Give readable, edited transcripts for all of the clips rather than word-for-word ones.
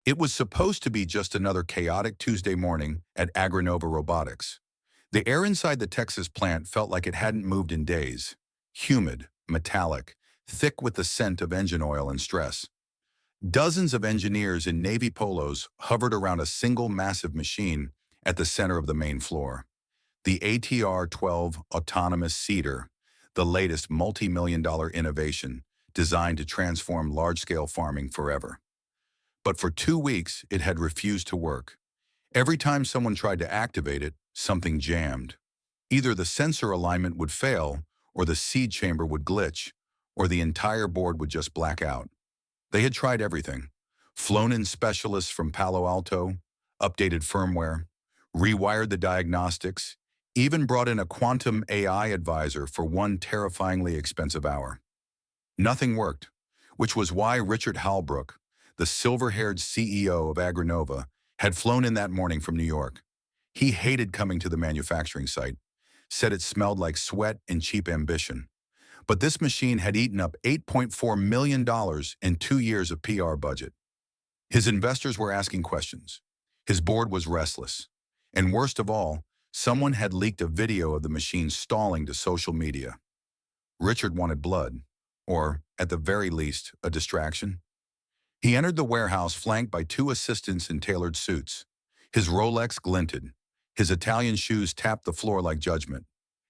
It was supposed to be just another chaotic Tuesday morning at Agronova Robotics. The air inside the Texas plant felt like it hadn't moved in days. Humid, metallic, thick with the scent of engine oil and stress. Dozens of engineers in navy polos hovered around a single massive machine at the center of the main floor. The ATR-12 autonomous seeder, the latest multi-million-dollar innovation designed to transform large-scale farming forever. But for 2 weeks, it had refused to work. Every time someone tried to activate it, something jammed. Either the sensor alignment would fail, or the seed chamber would glitch, or the entire board would just black out. They had tried everything. Flown in specialists from Palo Alto, updated firmware, rewired the diagnostics, even brought in a quantum AI advisor for one terrifyingly expensive hour. Nothing worked, which was why Richard Halbrook, the silver-haired CEO of Agronova, had flown in that morning from New York. He hated coming to the manufacturing site, said it smelled like sweat and cheap ambition. But this machine had eaten up $8.4 million in 2 years of PR budget. His investors were asking questions. His board was restless. And worst of all, someone had leaked a video of the machine stalling to social media. Richard wanted blood, or, at the very least, a distraction. He entered the warehouse flanked by 2 assistants in tailored suits. His Rolex glinted. His Italian shoes tapped the floor like judgment.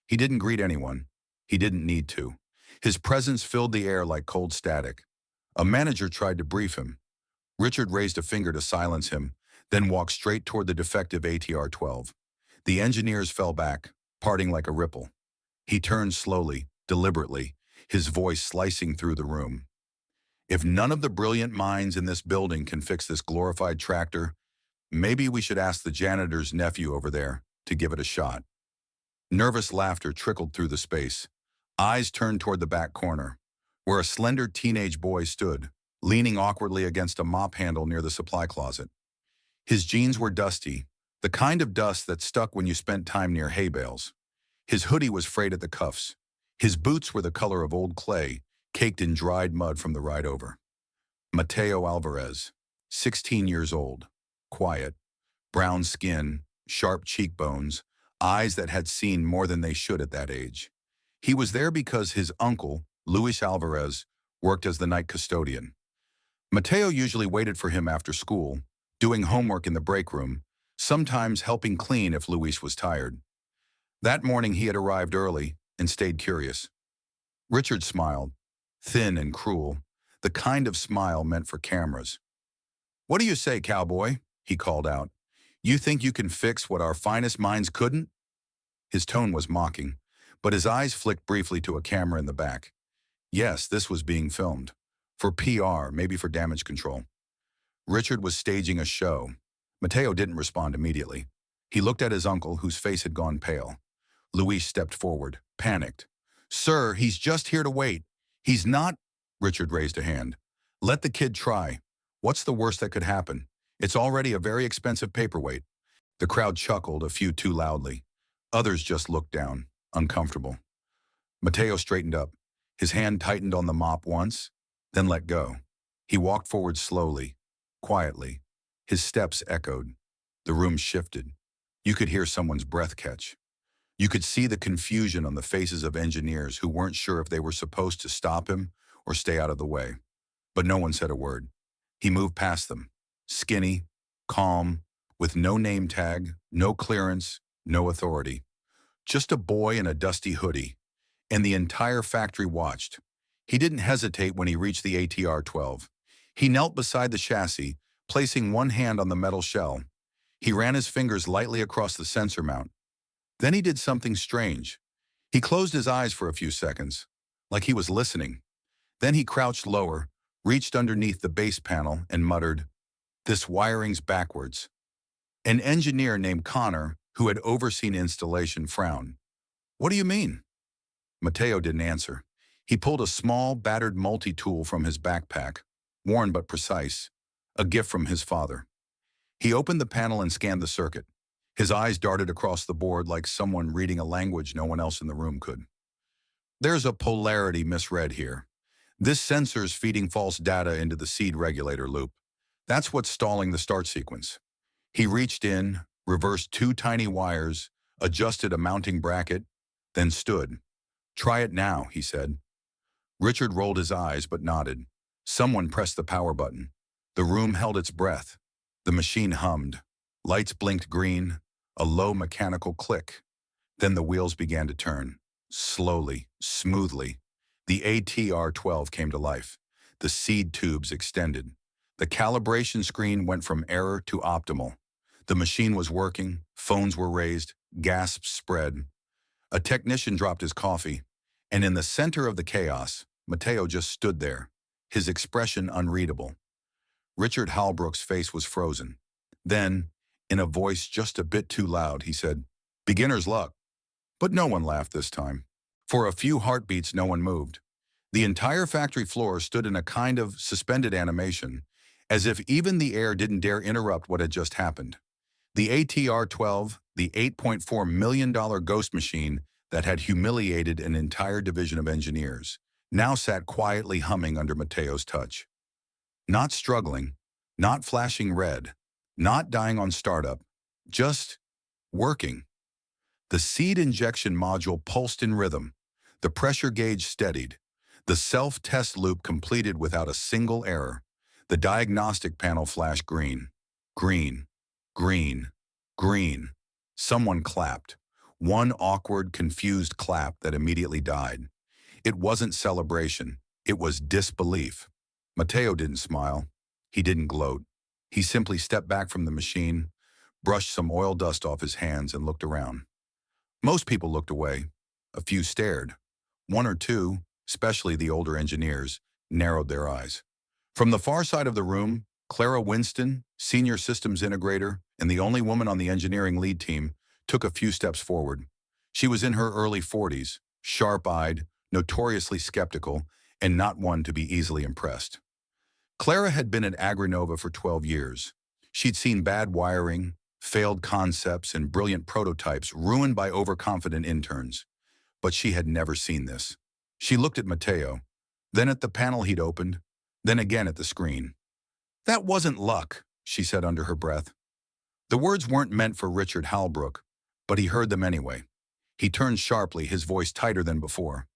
He didn't greet anyone. He didn't need to. His presence filled the air like cold static. A manager tried to brief him. Richard raised a finger to silence him, then walked straight toward the defective ATR-12. The engineers fell back, parting like a ripple. He turned slowly, deliberately, his voice slicing through the room. If none of the brilliant minds in this building can fix this glorified tractor, maybe we should ask the janitor's nephew over there to give it a shot. Nervous laughter trickled through the space. Eyes turned toward the back corner, where a slender teenage boy stood, leaning awkwardly against a mop handle near the supply closet. His jeans were dusty, the kind of dust that stuck when you spent time near hay bales. His hoodie was frayed at the cuffs. His boots were the color of old clay, caked in dried mud from the ride over. Mateo Alvarez, 16 years old, quiet, brown skin, sharp cheekbones, eyes that had seen more than they should at that age. He was there because his uncle, Luis Alvarez, worked as the night custodian. Mateo usually waited for him after school, doing homework in the break room, sometimes helping clean if Luis was tired. That morning he had arrived early and stayed curious. Richard smiled, thin and cruel, the kind of smile meant for cameras. "What do you say, cowboy?" he called out. "You think you can fix what our finest minds couldn't?" His tone was mocking, but his eyes flicked briefly to a camera in the back. Yes, this was being filmed. For PR, maybe for damage control. Richard was staging a show. Mateo didn't respond immediately. He looked at his uncle, whose face had gone pale. Luis stepped forward, panicked. "Sir, he's just here to wait. He's not—" Richard raised a hand. "Let the kid try. What's the worst that could happen? It's already a very expensive paperweight." The crowd chuckled, a few too loudly. Others just looked down, uncomfortable. Mateo straightened up. His hand tightened on the mop once, then let go. He walked forward slowly, quietly. His steps echoed. The room shifted. You could hear someone's breath catch. You could see the confusion on the faces of engineers who weren't sure if they were supposed to stop him or stay out of the way. But no one said a word. He moved past them, skinny, calm, with no name tag, no clearance, no authority. Just a boy in a dusty hoodie, and the entire factory watched. He didn't hesitate when he reached the ATR-12. He knelt beside the chassis, placing one hand on the metal shell. He ran his fingers lightly across the sensor mount. Then he did something strange. He closed his eyes for a few seconds, like he was listening. Then he crouched lower, reached underneath the base panel, and muttered, "This wiring's backwards." An engineer named Connor, who had overseen installation, frowned. "What do you mean?" Mateo didn't answer. He pulled a small, battered multi-tool from his backpack, worn but precise, a gift from his father. He opened the panel and scanned the circuit. His eyes darted across the board like someone reading a language no one else in the room could. "There's a polarity misread here. This sensor's feeding false data into the seed regulator loop. That's what's stalling the start sequence. He reached in, reversed two tiny wires, adjusted a mounting bracket, then stood. Try it now, he said. Richard rolled his eyes but nodded. Someone pressed the power button. The room held its breath. The machine hummed. Lights blinked green, a low mechanical click. Then the wheels began to turn. Slowly, smoothly. The ATR-12 came to life. The seed tubes extended. The calibration screen went from error to optimal. The machine was working, phones were raised, gasps spread. A technician dropped his coffee, and in the center of the chaos, Mateo just stood there, his expression unreadable. Richard Halbrook's face was frozen. Then, in a voice just a bit too loud, he said, "Beginner's luck." But no one laughed this time. For a few heartbeats, no one moved. The entire factory floor stood in a kind of suspended animation, as if even the air didn't dare interrupt what had just happened. The ATR-12, the $8.4 million ghost machine that had humiliated an entire division of engineers, now sat quietly humming under Mateo's touch. Not struggling, not flashing red, not dying on startup, just working. The seed injection module pulsed in rhythm. The pressure gauge steadied. The self-test loop completed without a single error. The diagnostic panel flashed green. Green. Green. Green. Someone clapped. One awkward, confused clap that immediately died. It wasn't celebration. It was disbelief. Mateo didn't smile. He didn't gloat. He simply stepped back from the machine, brushed some oil dust off his hands, and looked around. Most people looked away. A few stared. One or two, especially the older engineers, narrowed their eyes. From the far side of the room, Clara Winston, senior systems integrator and the only woman on the engineering lead team, took a few steps forward. She was in her early 40s, sharp-eyed, notoriously skeptical, and not one to be easily impressed. Clara had been at Agrinova for 12 years. She'd seen bad wiring, failed concepts, and brilliant prototypes ruined by overconfident interns. But she had never seen this. She looked at Mateo, then at the panel he'd opened, then again at the screen. "That wasn't luck," she said under her breath. The words weren't meant for Richard Halbrook, but he heard them anyway. He turned sharply, his voice tighter than before.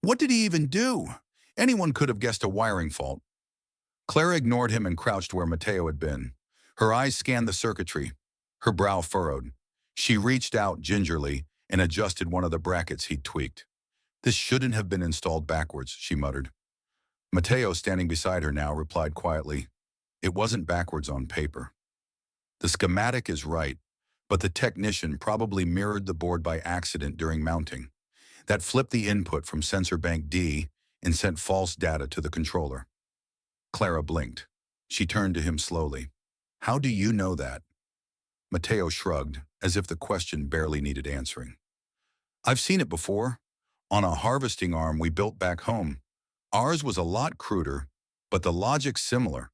"What did he even do? Anyone could have guessed a wiring fault." Clara ignored him and crouched where Mateo had been. Her eyes scanned the circuitry. Her brow furrowed. She reached out gingerly and adjusted one of the brackets he'd tweaked. "This shouldn't have been installed backwards," she muttered. Mateo, standing beside her now, replied quietly, "It wasn't backwards on paper. The schematic is right, but the technician probably mirrored the board by accident during mounting. That flipped the input from sensor bank D and sent false data to the controller." Clara blinked. She turned to him slowly. "How do you know that?" Mateo shrugged, as if the question barely needed answering. "I've seen it before. On a harvesting arm we built back home. Ours was a lot cruder, but the logic's similar."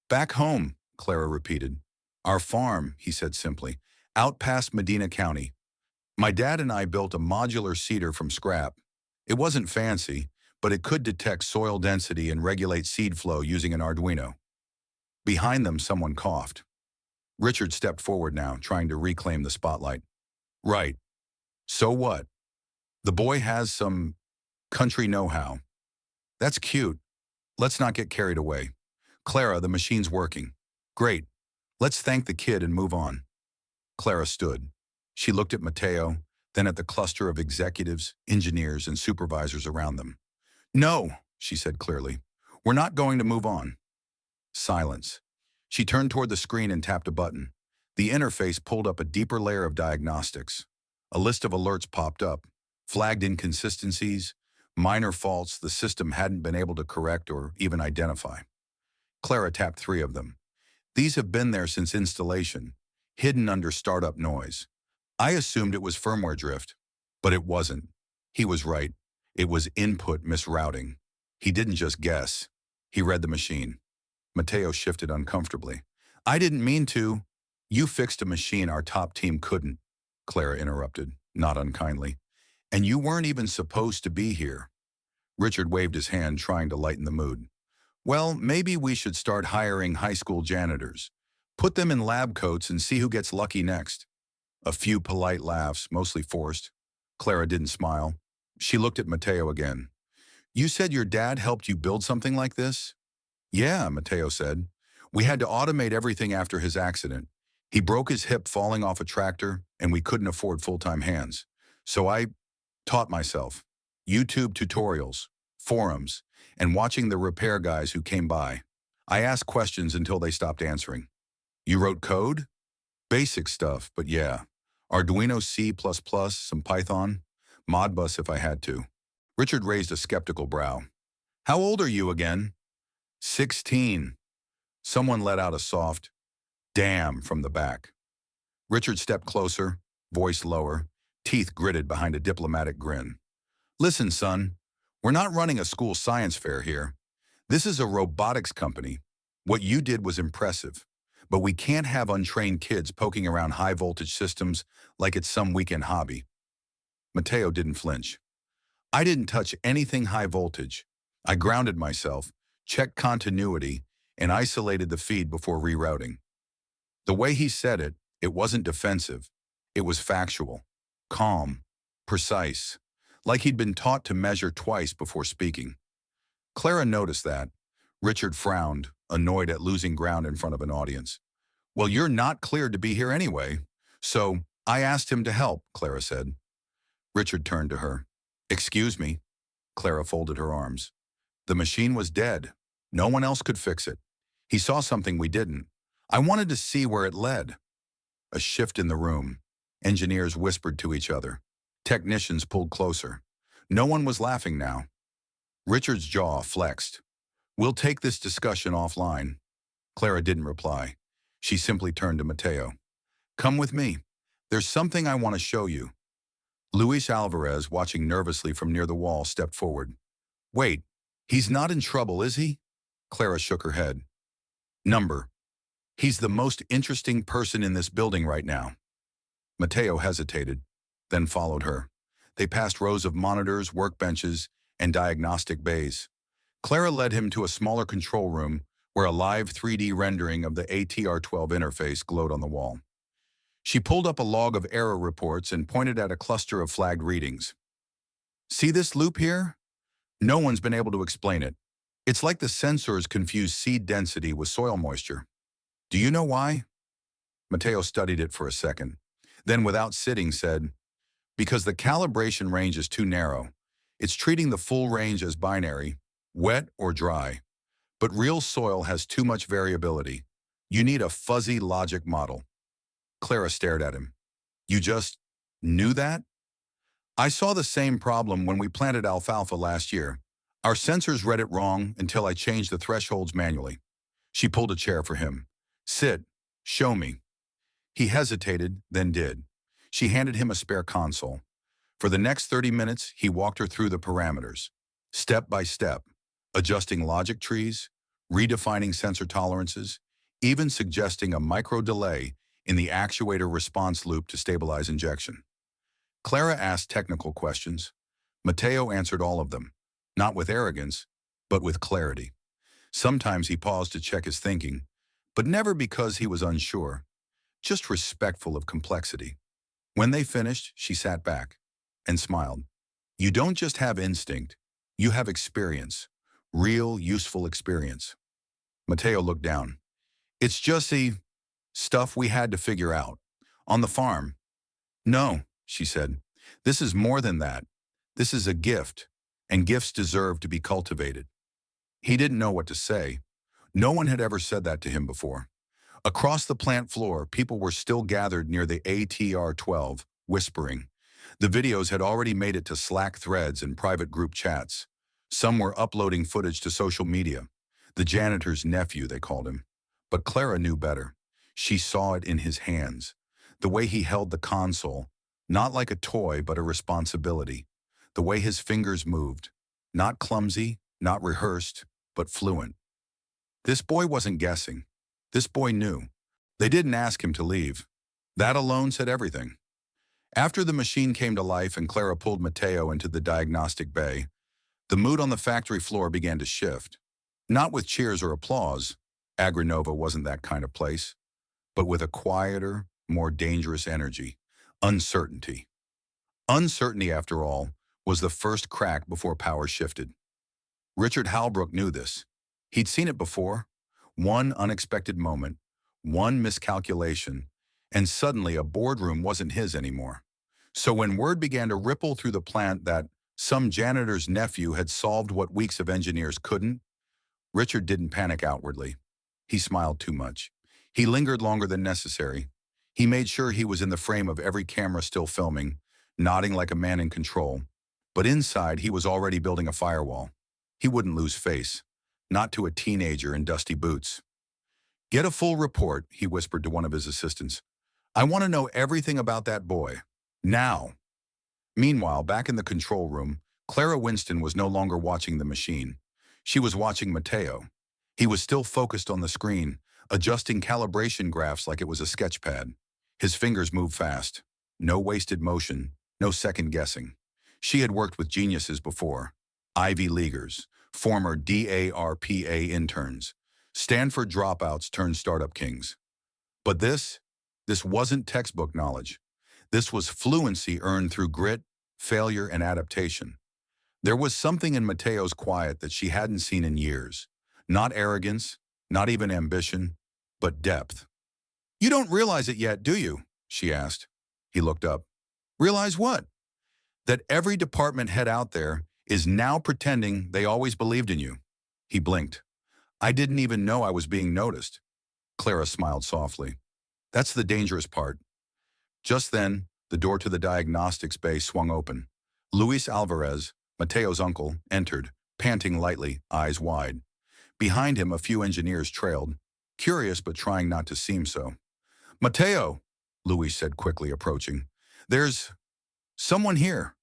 "Back home," Clara repeated. "Our farm," he said simply, "out past Medina County. My dad and I built a modular seeder from scrap. It wasn't fancy, but it could detect soil density and regulate seed flow using an Arduino." Behind them, someone coughed. Richard stepped forward now, trying to reclaim the spotlight. "Right. So what? The boy has some country know-how. That's cute. Let's not get carried away. Clara, the machine's working. Great. Let's thank the kid and move on." Clara stood. She looked at Mateo, then at the cluster of executives, engineers, and supervisors around them. "No," she said clearly. "We're not going to move on." Silence. She turned toward the screen and tapped a button. The interface pulled up a deeper layer of diagnostics. A list of alerts popped up, flagged inconsistencies, minor faults the system hadn't been able to correct or even identify. Clara tapped 3 of them. "These have been there since installation, hidden under startup noise. I assumed it was firmware drift, but it wasn't." He was right. It was input misrouting. He didn't just guess. He read the machine. Mateo shifted uncomfortably. "I didn't mean to." "You fixed a machine our top team couldn't," Clara interrupted, not unkindly. "And you weren't even supposed to be here." Richard waved his hand, trying to lighten the mood. Well, maybe we should start hiring high school janitors. Put them in lab coats and see who gets lucky next. A few polite laughs, mostly forced. Clara didn't smile. She looked at Mateo again. You said your dad helped you build something like this? Yeah, Mateo said. We had to automate everything after his accident. He broke his hip falling off a tractor, and we couldn't afford full-time hands. So I taught myself. YouTube tutorials, forums, and watching the repair guys who came by. I asked questions until they stopped answering. You wrote code? Basic stuff, but yeah. Arduino C++, some Python, Modbus if I had to. Richard raised a skeptical brow. How old are you again? 16. Someone let out a soft, damn from the back. Richard stepped closer, voice lower, teeth gritted behind a diplomatic grin. Listen, son, we're not running a school science fair here. This is a robotics company. What you did was impressive, but we can't have untrained kids poking around high-voltage systems like it's some weekend hobby. Mateo didn't flinch. I didn't touch anything high voltage. I grounded myself, checked continuity, and isolated the feed before rerouting. The way he said it, it wasn't defensive. It was factual, calm, precise, like he'd been taught to measure twice before speaking. Clara noticed that. Richard frowned, annoyed at losing ground in front of an audience. Well, you're not cleared to be here anyway. So I asked him to help, Clara said. Richard turned to her. Excuse me. Clara folded her arms. The machine was dead. No one else could fix it. He saw something we didn't. I wanted to see where it led. A shift in the room. Engineers whispered to each other. Technicians pulled closer. No one was laughing now. Richard's jaw flexed. We'll take this discussion offline. Clara didn't reply. She simply turned to Mateo. Come with me. There's something I want to show you. Luis Alvarez, watching nervously from near the wall, stepped forward. Wait, he's not in trouble, is he? Clara shook her head. Number. He's the most interesting person in this building right now. Mateo hesitated, then followed her. They passed rows of monitors, workbenches, and diagnostic bays. Clara led him to a smaller control room where a live 3D rendering of the ATR-12 interface glowed on the wall. She pulled up a log of error reports and pointed at a cluster of flagged readings. See this loop here? No one's been able to explain it. It's like the sensors confuse seed density with soil moisture. Do you know why? Mateo studied it for a second, then without sitting said, because the calibration range is too narrow. It's treating the full range as binary, wet or dry. But real soil has too much variability. You need a fuzzy logic model. Clara stared at him. You just knew that? I saw the same problem when we planted alfalfa last year. Our sensors read it wrong until I changed the thresholds manually. She pulled a chair for him. Sit. Show me. He hesitated, then did. She handed him a spare console. For the next 30 minutes, he walked her through the parameters, step by step, adjusting logic trees, redefining sensor tolerances, even suggesting a micro delay in the actuator response loop to stabilize injection. Clara asked technical questions. Mateo answered all of them, not with arrogance, but with clarity. Sometimes he paused to check his thinking, but never because he was unsure, just respectful of complexity. When they finished, she sat back and smiled. You don't just have instinct, you have experience, real, useful experience. Mateo looked down. It's just the stuff we had to figure out. On the farm. No, she said. This is more than that. This is a gift, and gifts deserve to be cultivated. He didn't know what to say. No one had ever said that to him before. Across the plant floor, people were still gathered near the ATR-12, whispering. The videos had already made it to Slack threads and private group chats. Some were uploading footage to social media. The janitor's nephew, they called him. But Clara knew better. She saw it in his hands. The way he held the console, not like a toy, but a responsibility. The way his fingers moved. Not clumsy, not rehearsed, but fluent. This boy wasn't guessing. This boy knew. They didn't ask him to leave. That alone said everything. After the machine came to life and Clara pulled Mateo into the diagnostic bay, the mood on the factory floor began to shift. Not with cheers or applause. Agranova wasn't that kind of place, but with a quieter, more dangerous energy. Uncertainty. Uncertainty, after all, was the first crack before power shifted. Richard Halbrook knew this. He'd seen it before. One unexpected moment, one miscalculation, and suddenly a boardroom wasn't his anymore. So when word began to ripple through the plant that some janitor's nephew had solved what weeks of engineers couldn't, Richard didn't panic outwardly. He smiled too much. He lingered longer than necessary. He made sure he was in the frame of every camera still filming, nodding like a man in control. But inside, he was already building a firewall. He wouldn't lose face, not to a teenager in dusty boots. "Get a full report," he whispered to one of his assistants. "I want to know everything about that boy. Now." Meanwhile, back in the control room, Clara Winston was no longer watching the machine. She was watching Mateo. He was still focused on the screen, adjusting calibration graphs like it was a sketchpad. His fingers moved fast. No wasted motion, no second guessing. She had worked with geniuses before. Ivy Leaguers, former DARPA interns, Stanford dropouts turned startup kings. But this wasn't textbook knowledge. This was fluency earned through grit, failure, and adaptation. There was something in Mateo's quiet that she hadn't seen in years. Not arrogance, not even ambition, but depth. "You don't realize it yet, do you?" she asked. He looked up. "Realize what?" "That every department head out there is now pretending they always believed in you." He blinked. "I didn't even know I was being noticed." Clara smiled softly. "That's the dangerous part." Just then, the door to the diagnostics bay swung open. Luis Alvarez, Mateo's uncle, entered, panting lightly, eyes wide. Behind him, a few engineers trailed, curious but trying not to seem so. "Mateo," Luis said quickly, approaching. "There's someone here."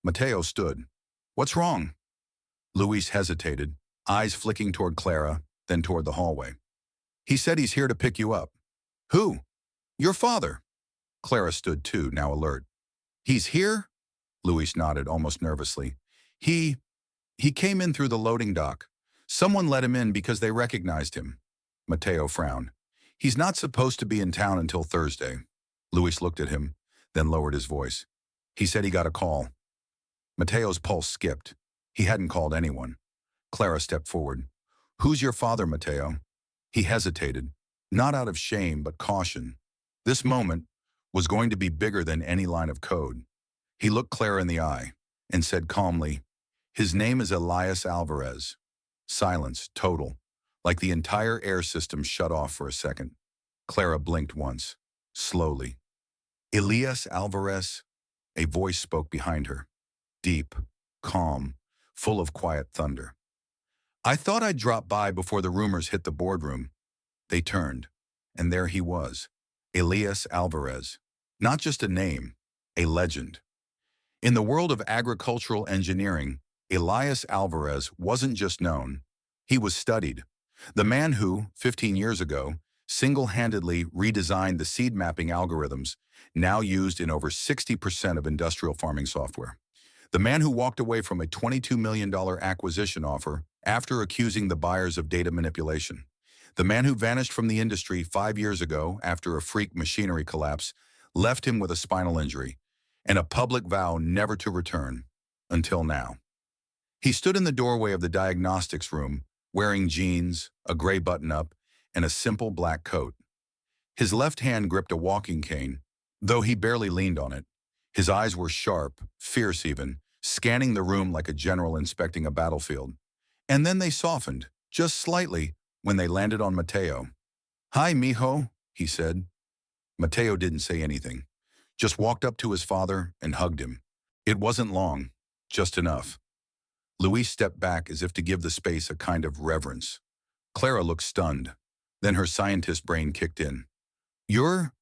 Mateo stood. "What's wrong?" Luis hesitated, eyes flicking toward Clara, then toward the hallway. "He said he's here to pick you up." "Who?" "Your father." Clara stood too, now alert. "He's here?" Luis nodded, almost nervously. He came in through the loading dock. Someone let him in because they recognized him." Mateo frowned. "He's not supposed to be in town until Thursday." Luis looked at him, then lowered his voice. "He said he got a call." Mateo's pulse skipped. He hadn't called anyone. Clara stepped forward. "Who's your father, Mateo?" He hesitated, not out of shame but caution. This moment was going to be bigger than any line of code. He looked Clara in the eye and said calmly, "His name is Elias Alvarez." Silence, total, like the entire air system shut off for a second. Clara blinked once, slowly. "Elias Alvarez?" A voice spoke behind her, deep, calm, full of quiet thunder. "I thought I'd drop by before the rumors hit the boardroom." They turned, and there he was, Elias Alvarez. Not just a name, a legend. In the world of agricultural engineering, Elias Alvarez wasn't just known, he was studied. The man who, 15 years ago, single-handedly redesigned the seed mapping algorithms now used in over 60% of industrial farming software. The man who walked away from a $22 million acquisition offer after accusing the buyers of data manipulation. The man who vanished from the industry 5 years ago after a freak machinery collapse left him with a spinal injury and a public vow never to return, until now. He stood in the doorway of the diagnostics room, wearing jeans, a gray button-up, and a simple black coat. His left hand gripped a walking cane, though he barely leaned on it. His eyes were sharp, fierce even, scanning the room like a general inspecting a battlefield. And then they softened, just slightly, when they landed on Mateo. "Hi, mijo," he said. Mateo didn't say anything, just walked up to his father and hugged him. It wasn't long, just enough. Luis stepped back as if to give the space a kind of reverence. Clara looked stunned. Then her scientist brain kicked in. You're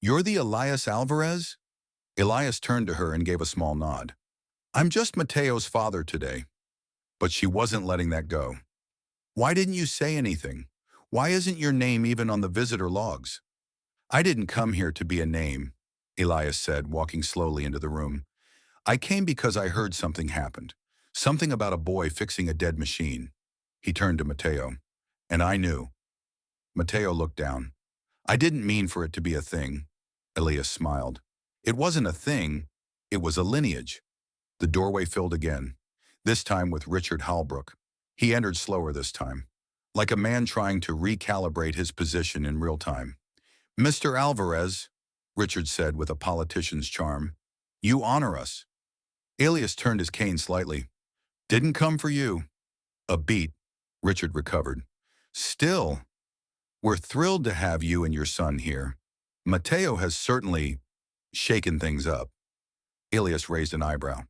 the Elias Alvarez?" Elias turned to her and gave a small nod. "I'm just Mateo's father today." But she wasn't letting that go. "Why didn't you say anything? Why isn't your name even on the visitor logs?" "I didn't come here to be a name," Elias said, walking slowly into the room. "I came because I heard something happened. Something about a boy fixing a dead machine." He turned to Mateo. And I knew. Mateo looked down. I didn't mean for it to be a thing. Elias smiled. It wasn't a thing. It was a lineage. The doorway filled again, this time with Richard Halbrook. He entered slower this time, like a man trying to recalibrate his position in real time. Mr. Alvarez, Richard said with a politician's charm, you honor us. Elias turned his cane slightly. Didn't come for you. A beat, Richard recovered. Still, we're thrilled to have you and your son here. Mateo has certainly shaken things up. Elias raised an eyebrow.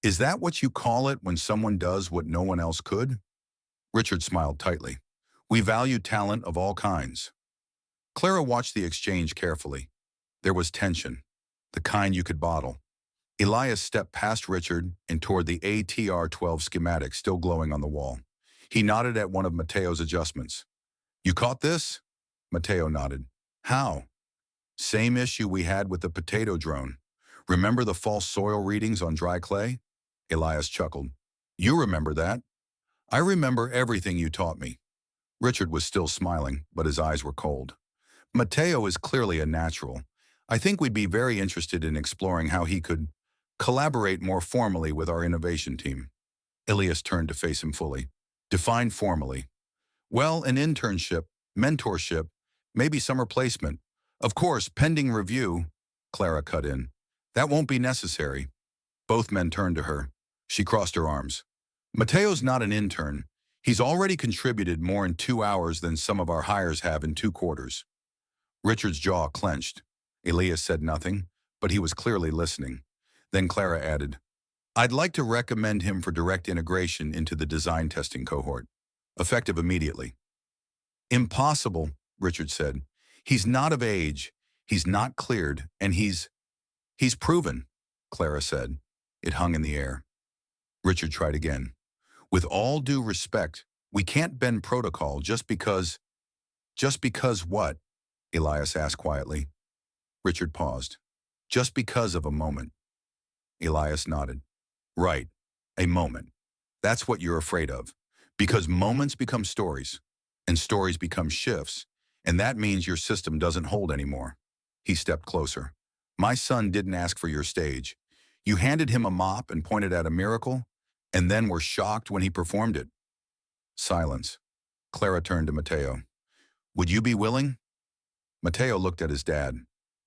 Is that what you call it when someone does what no one else could? Richard smiled tightly. We value talent of all kinds. Clara watched the exchange carefully. There was tension, the kind you could bottle. Elias stepped past Richard and toward the ATR-12 schematic still glowing on the wall. He nodded at one of Mateo's adjustments. You caught this? Mateo nodded. How? Same issue we had with the potato drone. Remember the false soil readings on dry clay? Elias chuckled. You remember that? I remember everything you taught me. Richard was still smiling, but his eyes were cold. Mateo is clearly a natural. I think we'd be very interested in exploring how he could collaborate more formally with our innovation team. Elias turned to face him fully. Define formally. Well, an internship, mentorship, maybe summer placement. Of course, pending review, Clara cut in. That won't be necessary. Both men turned to her. She crossed her arms. Mateo's not an intern. He's already contributed more in 2 hours than some of our hires have in 2 quarters. Richard's jaw clenched. Elias said nothing, but he was clearly listening. Then Clara added, I'd like to recommend him for direct integration into the design testing cohort. Effective immediately. Impossible, Richard said. He's not of age, he's not cleared, and he's proven, Clara said. It hung in the air. Richard tried again. With all due respect, we can't bend protocol just because what? Elias asked quietly. Richard paused. Just because of a moment. Elias nodded. Right, a moment. That's what you're afraid of. Because moments become stories, and stories become shifts, and that means your system doesn't hold anymore. He stepped closer. My son didn't ask for your stage. You handed him a mop and pointed at a miracle, and then were shocked when he performed it. Silence. Clara turned to Mateo. Would you be willing? Mateo looked at his dad.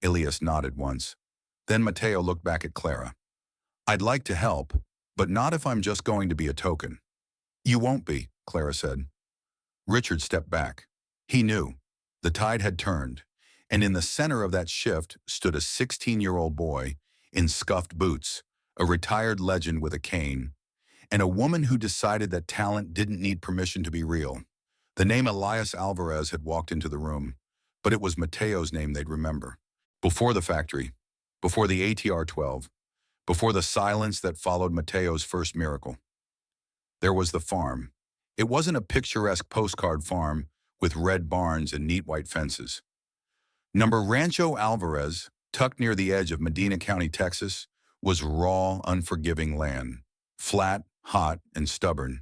Elias nodded once. Then Mateo looked back at Clara. I'd like to help, but not if I'm just going to be a token. You won't be, Clara said. Richard stepped back. He knew. The tide had turned, and in the center of that shift stood a 16-year-old boy in scuffed boots, a retired legend with a cane, and a woman who decided that talent didn't need permission to be real. The name Elias Alvarez had walked into the room, but it was Mateo's name they'd remember. Before the factory, before the ATR-12, before the silence that followed Mateo's first miracle. There was the farm. It wasn't a picturesque postcard farm with red barns and neat white fences. Number Rancho Alvarez, tucked near the edge of Medina County, Texas, was raw, unforgiving land, flat, hot, and stubborn.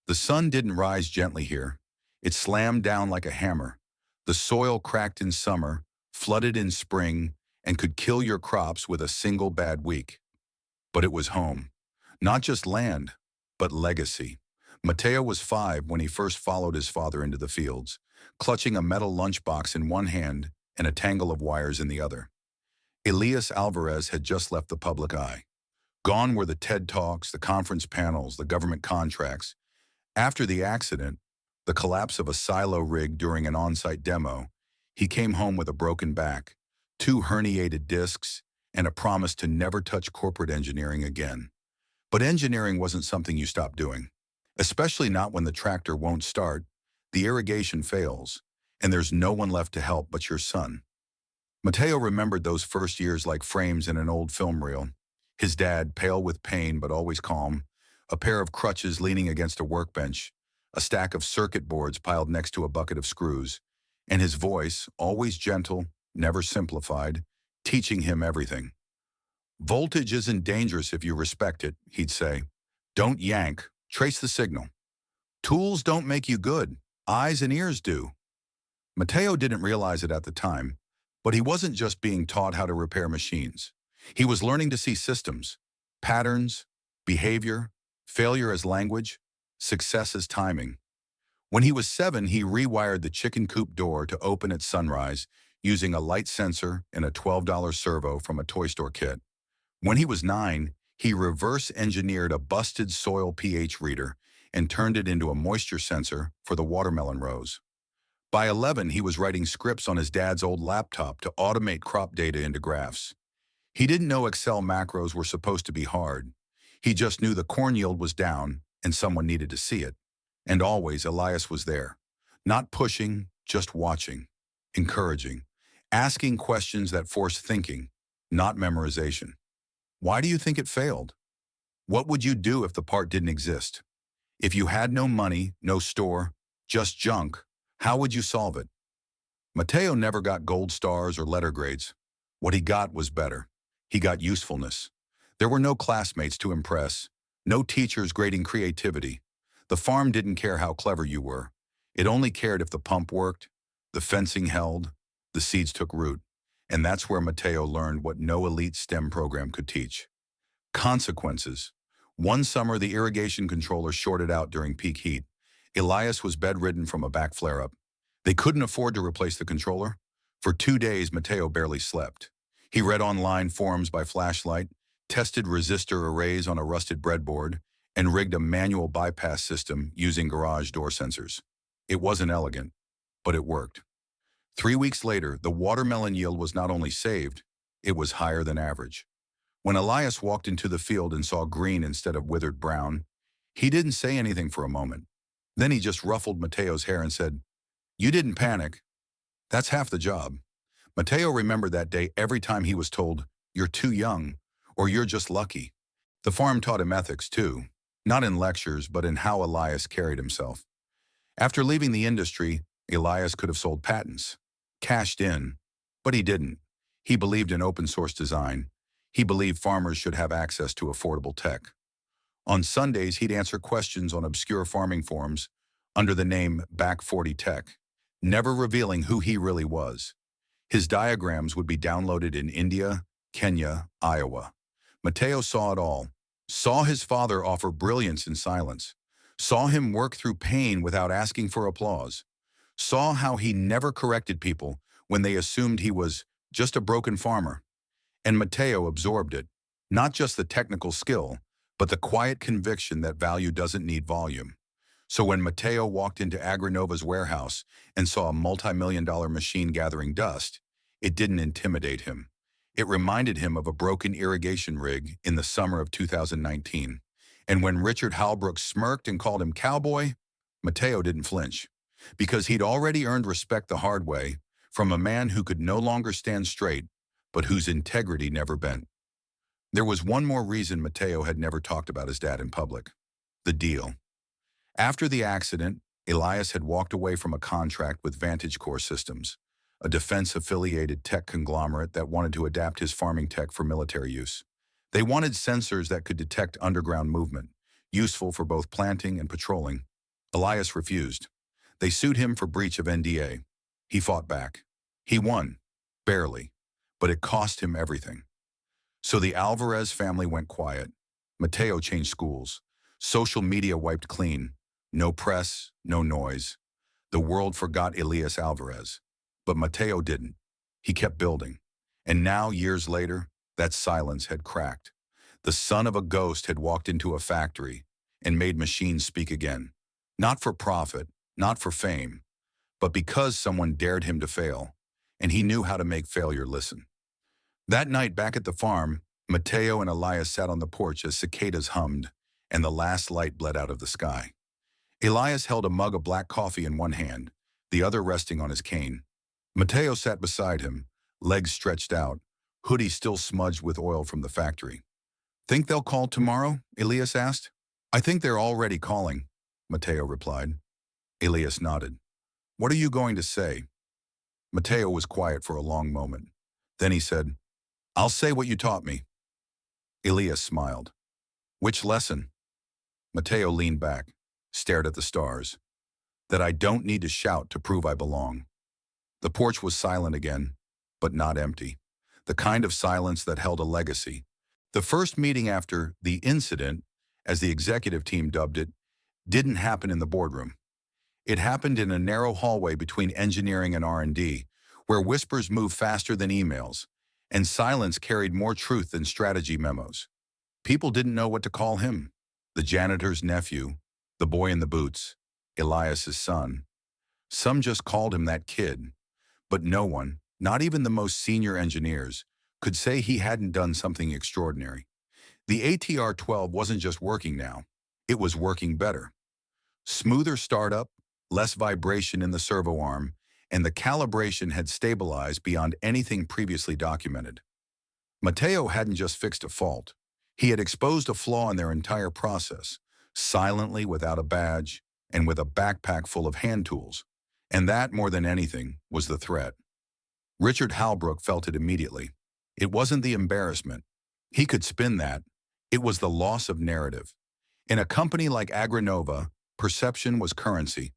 The sun didn't rise gently here. It slammed down like a hammer. The soil cracked in summer, flooded in spring, and could kill your crops with a single bad week. But it was home. Not just land, but legacy. Mateo was 5 when he first followed his father into the fields, clutching a metal lunchbox in one hand and a tangle of wires in the other. Elias Alvarez had just left the public eye. Gone were the TED Talks, the conference panels, the government contracts. After the accident, the collapse of a silo rig during an on-site demo, he came home with a broken back, 2 herniated discs, and a promise to never touch corporate engineering again. But engineering wasn't something you stopped doing, especially not when the tractor won't start, the irrigation fails, and there's no one left to help but your son. Mateo remembered those first years like frames in an old film reel. His dad, pale with pain but always calm, a pair of crutches leaning against a workbench, a stack of circuit boards piled next to a bucket of screws, and his voice, always gentle, never simplified, teaching him everything. Voltage isn't dangerous if you respect it, he'd say. Don't yank, trace the signal. Tools don't make you good. Eyes and ears do. Mateo didn't realize it at the time, but he wasn't just being taught how to repair machines. He was learning to see systems, patterns, behavior, failure as language, success as timing. When he was 7, he rewired the chicken coop door to open at sunrise using a light sensor and a $12 servo from a toy store kit. When he was 9, he reverse engineered a busted soil pH reader and turned it into a moisture sensor for the watermelon rows. By 11, he was writing scripts on his dad's old laptop to automate crop data into graphs. He didn't know Excel macros were supposed to be hard. He just knew the corn yield was down and someone needed to see it. And always, Elias was there. Not pushing, just watching, encouraging, asking questions that forced thinking, not memorization. Why do you think it failed? What would you do if the part didn't exist? If you had no money, no store, just junk, how would you solve it? Mateo never got gold stars or letter grades. What he got was better. He got usefulness. There were no classmates to impress, no teachers grading creativity. The farm didn't care how clever you were. It only cared if the pump worked, the fencing held, the seeds took root. And that's where Mateo learned what no elite STEM program could teach. Consequences. One summer, the irrigation controller shorted out during peak heat. Elias was bedridden from a back flare-up. They couldn't afford to replace the controller. For 2 days, Mateo barely slept. He read online forums by flashlight, tested resistor arrays on a rusted breadboard, and rigged a manual bypass system using garage door sensors. It wasn't elegant, but it worked. 3 weeks later, the watermelon yield was not only saved, it was higher than average. When Elias walked into the field and saw green instead of withered brown, he didn't say anything for a moment. Then he just ruffled Mateo's hair and said, "You didn't panic. That's half the job." Mateo remembered that day every time he was told, "You're too young," or "You're just lucky." The farm taught him ethics too, not in lectures, but in how Elias carried himself. After leaving the industry, Elias could have sold patents, cashed in, but he didn't. He believed in open source design. He believed farmers should have access to affordable tech. On Sundays, he'd answer questions on obscure farming forums under the name Back 40 Tech, never revealing who he really was. His diagrams would be downloaded in India, Kenya, Iowa. Mateo saw it all, saw his father offer brilliance in silence, saw him work through pain without asking for applause, saw how he never corrected people when they assumed he was just a broken farmer. And Mateo absorbed it, not just the technical skill, but the quiet conviction that value doesn't need volume. So when Mateo walked into Agrinova's warehouse and saw a multi-million-dollar machine gathering dust, it didn't intimidate him. It reminded him of a broken irrigation rig in the summer of 2019. And when Richard Halbrook smirked and called him cowboy, Mateo didn't flinch, because he'd already earned respect the hard way from a man who could no longer stand straight, but whose integrity never bent. There was one more reason Mateo had never talked about his dad in public: the deal. After the accident, Elias had walked away from a contract with Vantage Core Systems, a defense-affiliated tech conglomerate that wanted to adapt his farming tech for military use. They wanted sensors that could detect underground movement, useful for both planting and patrolling. Elias refused. They sued him for breach of NDA. He fought back. He won, barely, but it cost him everything. So the Alvarez family went quiet. Mateo changed schools. Social media wiped clean. No press, no noise. The world forgot Elias Alvarez. But Mateo didn't. He kept building. And now, years later, that silence had cracked. The son of a ghost had walked into a factory and made machines speak again. Not for profit, not for fame, but because someone dared him to fail, and he knew how to make failure listen. That night back at the farm, Mateo and Elias sat on the porch as cicadas hummed and the last light bled out of the sky. Elias held a mug of black coffee in one hand, the other resting on his cane. Mateo sat beside him, legs stretched out, hoodie still smudged with oil from the factory. "Think they'll call tomorrow?" Elias asked. "I think they're already calling," Mateo replied. Elias nodded. "What are you going to say?" Mateo was quiet for a long moment. Then he said, "I'll say what you taught me." Elias smiled. "Which lesson?" Mateo leaned back. stared at the stars. That I don't need to shout to prove I belong. The porch was silent again, but not empty. The kind of silence that held a legacy. The first meeting after the incident, as the executive team dubbed it, didn't happen in the boardroom. It happened in a narrow hallway between engineering and R&D, where whispers moved faster than emails, and silence carried more truth than strategy memos. People didn't know what to call him. The janitor's nephew, the boy in the boots, Elias's son. Some just called him that kid. But no one, not even the most senior engineers, could say he hadn't done something extraordinary. The ATR-12 wasn't just working now. It was working better. Smoother startup, less vibration in the servo arm, and the calibration had stabilized beyond anything previously documented. Mateo hadn't just fixed a fault. He had exposed a flaw in their entire process, silently, without a badge, and with a backpack full of hand tools. And that, more than anything, was the threat. Richard Halbrook felt it immediately. It wasn't the embarrassment. He could spin that. It was the loss of narrative. In a company like Agrinova, perception was currency.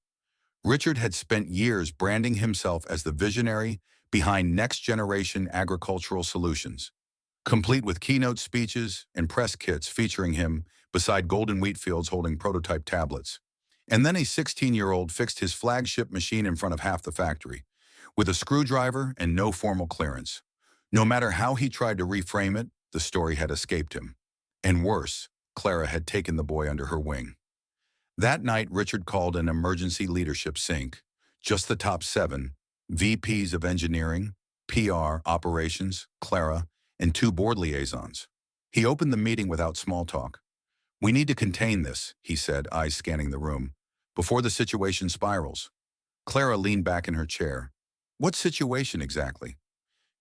Richard had spent years branding himself as the visionary behind next-generation agricultural solutions, complete with keynote speeches and press kits featuring him beside golden wheat fields holding prototype tablets. And then a 16-year-old fixed his flagship machine in front of half the factory, with a screwdriver and no formal clearance. No matter how he tried to reframe it, the story had escaped him. And worse, Clara had taken the boy under her wing. That night, Richard called an emergency leadership sync, just the top 7, VPs of engineering, PR, operations, Clara, and 2 board liaisons. He opened the meeting without small talk. "We need to contain this," he said, eyes scanning the room, "before the situation spirals." Clara leaned back in her chair. "What situation exactly?"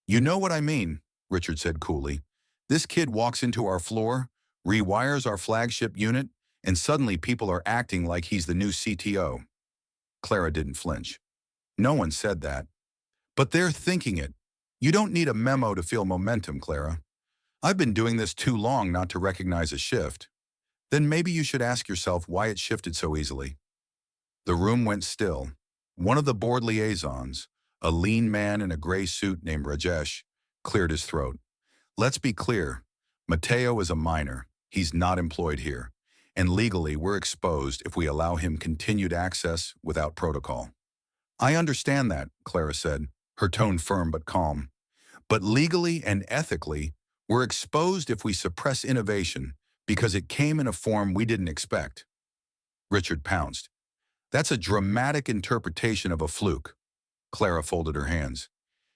"You know what I mean," Richard said coolly. "This kid walks into our floor, rewires our flagship unit, and suddenly people are acting like he's the new CTO. Clara didn't flinch. "No one said that. But they're thinking it. You don't need a memo to feel momentum, Clara. I've been doing this too long not to recognize a shift. Then maybe you should ask yourself why it shifted so easily." The room went still. One of the board liaisons, a lean man in a gray suit named Rajesh, cleared his throat. "Let's be clear. Mateo is a minor. He's not employed here. And legally, we're exposed if we allow him continued access without protocol." "I understand that," Clara said, her tone firm but calm. "But legally and ethically, we're exposed if we suppress innovation because it came in a form we didn't expect." Richard pounced. "That's a dramatic interpretation of a fluke." Clara folded her hands.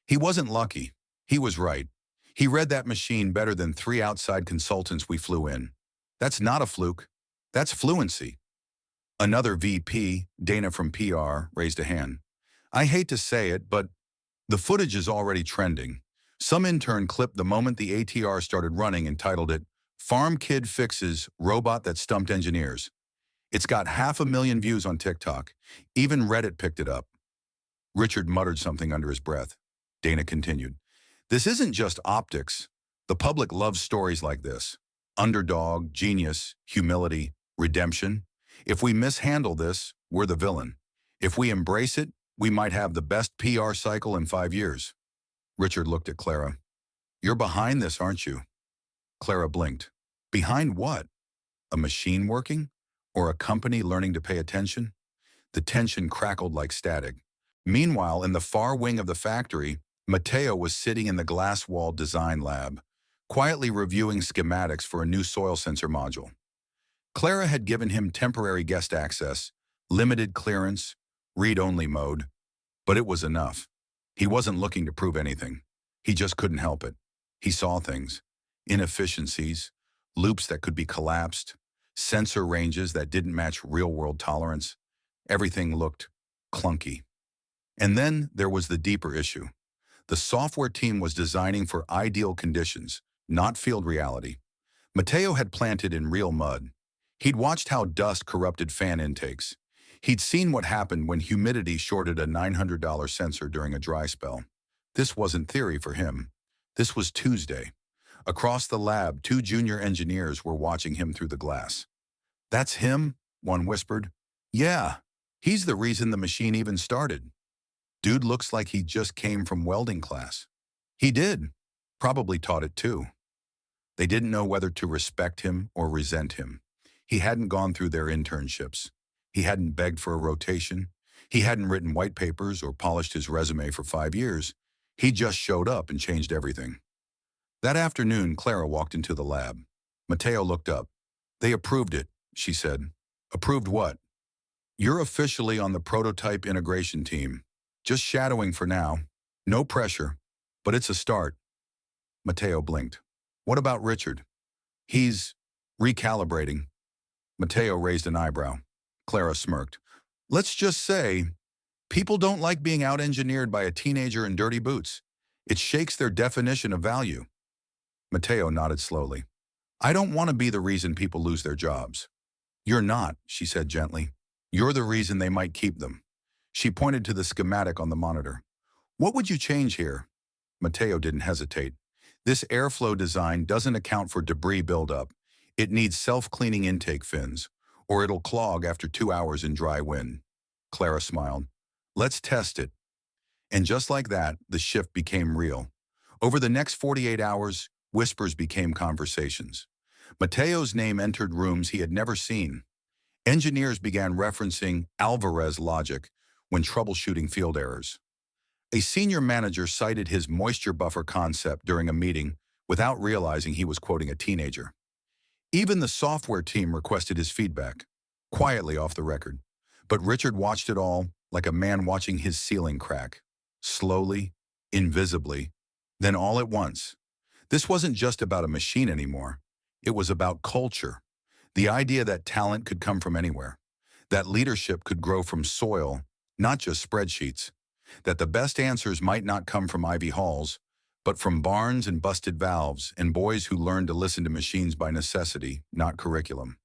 "He wasn't lucky. He was right. He read that machine better than 3 outside consultants we flew in. That's not a fluke. That's fluency." Another VP, Dana from PR, raised a hand. "I hate to say it, but the footage is already trending. Some intern clipped the moment the ATR started running and titled it, 'Farm Kid Fixes Robot That Stumped Engineers.' It's got 500,000 views on TikTok. Even Reddit picked it up." Richard muttered something under his breath. Dana continued. "This isn't just optics. The public loves stories like this. Underdog, genius, humility, redemption. If we mishandle this, we're the villain. If we embrace it, we might have the best PR cycle in 5 years." Richard looked at Clara. "You're behind this, aren't you?" Clara blinked. "Behind what? A machine working? Or a company learning to pay attention?" The tension crackled like static. Meanwhile, in the far wing of the factory, Mateo was sitting in the glass-walled design lab, quietly reviewing schematics for a new soil sensor module. Clara had given him temporary guest access, limited clearance, read-only mode, but it was enough. He wasn't looking to prove anything. He just couldn't help it. He saw things, inefficiencies, loops that could be collapsed, sensor ranges that didn't match real-world tolerance. Everything looked clunky. And then there was the deeper issue. The software team was designing for ideal conditions, not field reality. Mateo had planted in real mud. He'd watched how dust corrupted fan intakes. He'd seen what happened when humidity shorted a $900 sensor during a dry spell. This wasn't theory for him. This was Tuesday. Across the lab, 2 junior engineers were watching him through the glass. "That's him," one whispered. Yeah, he's the reason the machine even started. Dude looks like he just came from welding class. He did. Probably taught it too. They didn't know whether to respect him or resent him. He hadn't gone through their internships. He hadn't begged for a rotation. He hadn't written white papers or polished his resume for 5 years. He just showed up and changed everything. That afternoon, Clara walked into the lab. Mateo looked up. They approved it, she said. Approved what? You're officially on the prototype integration team. Just shadowing for now. No pressure, but it's a start. Mateo blinked. What about Richard? He's recalibrating. Mateo raised an eyebrow. Clara smirked. Let's just say, people don't like being out-engineered by a teenager in dirty boots. It shakes their definition of value. Mateo nodded slowly. I don't want to be the reason people lose their jobs. You're not, she said gently. You're the reason they might keep them. She pointed to the schematic on the monitor. What would you change here? Mateo didn't hesitate. This airflow design doesn't account for debris buildup. It needs self-cleaning intake fins, or it'll clog after 2 hours in dry wind. Clara smiled. Let's test it. And just like that, the shift became real. Over the next 48 hours, whispers became conversations. Mateo's name entered rooms he had never seen. Engineers began referencing Alvarez logic when troubleshooting field errors. A senior manager cited his moisture buffer concept during a meeting without realizing he was quoting a teenager. Even the software team requested his feedback, quietly off the record. But Richard watched it all like a man watching his ceiling crack. Slowly, invisibly, then all at once. This wasn't just about a machine anymore. It was about culture. The idea that talent could come from anywhere. That leadership could grow from soil, not just spreadsheets. That the best answers might not come from Ivy Halls, but from barns and busted valves and boys who learned to listen to machines by necessity, not curriculum.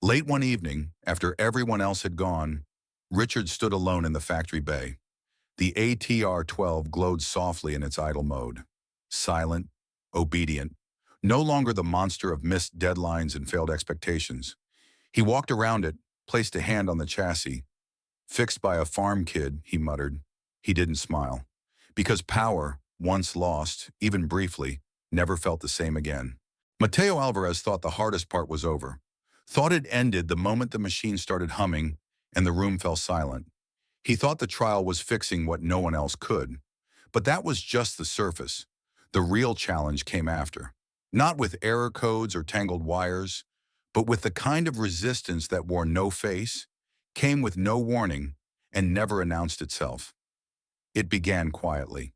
Late one evening, after everyone else had gone, Richard stood alone in the factory bay. The ATR-12 glowed softly in its idle mode. Silent, obedient, no longer the monster of missed deadlines and failed expectations. He walked around it, placed a hand on the chassis. Fixed by a farm kid, he muttered. He didn't smile. Because power, once lost, even briefly, never felt the same again. Mateo Alvarez thought the hardest part was over. Thought it ended the moment the machine started humming and the room fell silent. He thought the trial was fixing what no one else could. But that was just the surface. The real challenge came after. Not with error codes or tangled wires, but with the kind of resistance that wore no face, came with no warning, and never announced itself. It began quietly.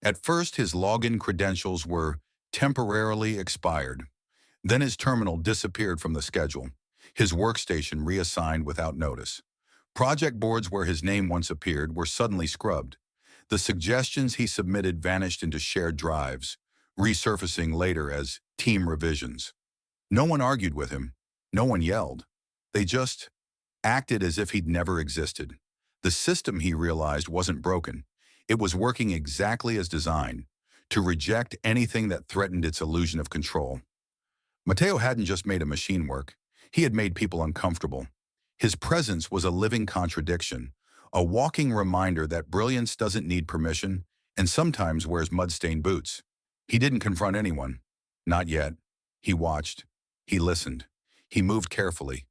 At first, his login credentials were temporarily expired. Then his terminal disappeared from the schedule, his workstation reassigned without notice. Project boards where his name once appeared were suddenly scrubbed. The suggestions he submitted vanished into shared drives, resurfacing later as team revisions. No one argued with him. No one yelled. They just acted as if he'd never existed. The system, he realized, wasn't broken. It was working exactly as designed, to reject anything that threatened its illusion of control. Mateo hadn't just made a machine work. He had made people uncomfortable. His presence was a living contradiction, a walking reminder that brilliance doesn't need permission and sometimes wears mud-stained boots. He didn't confront anyone. Not yet. He watched. He listened. He moved carefully.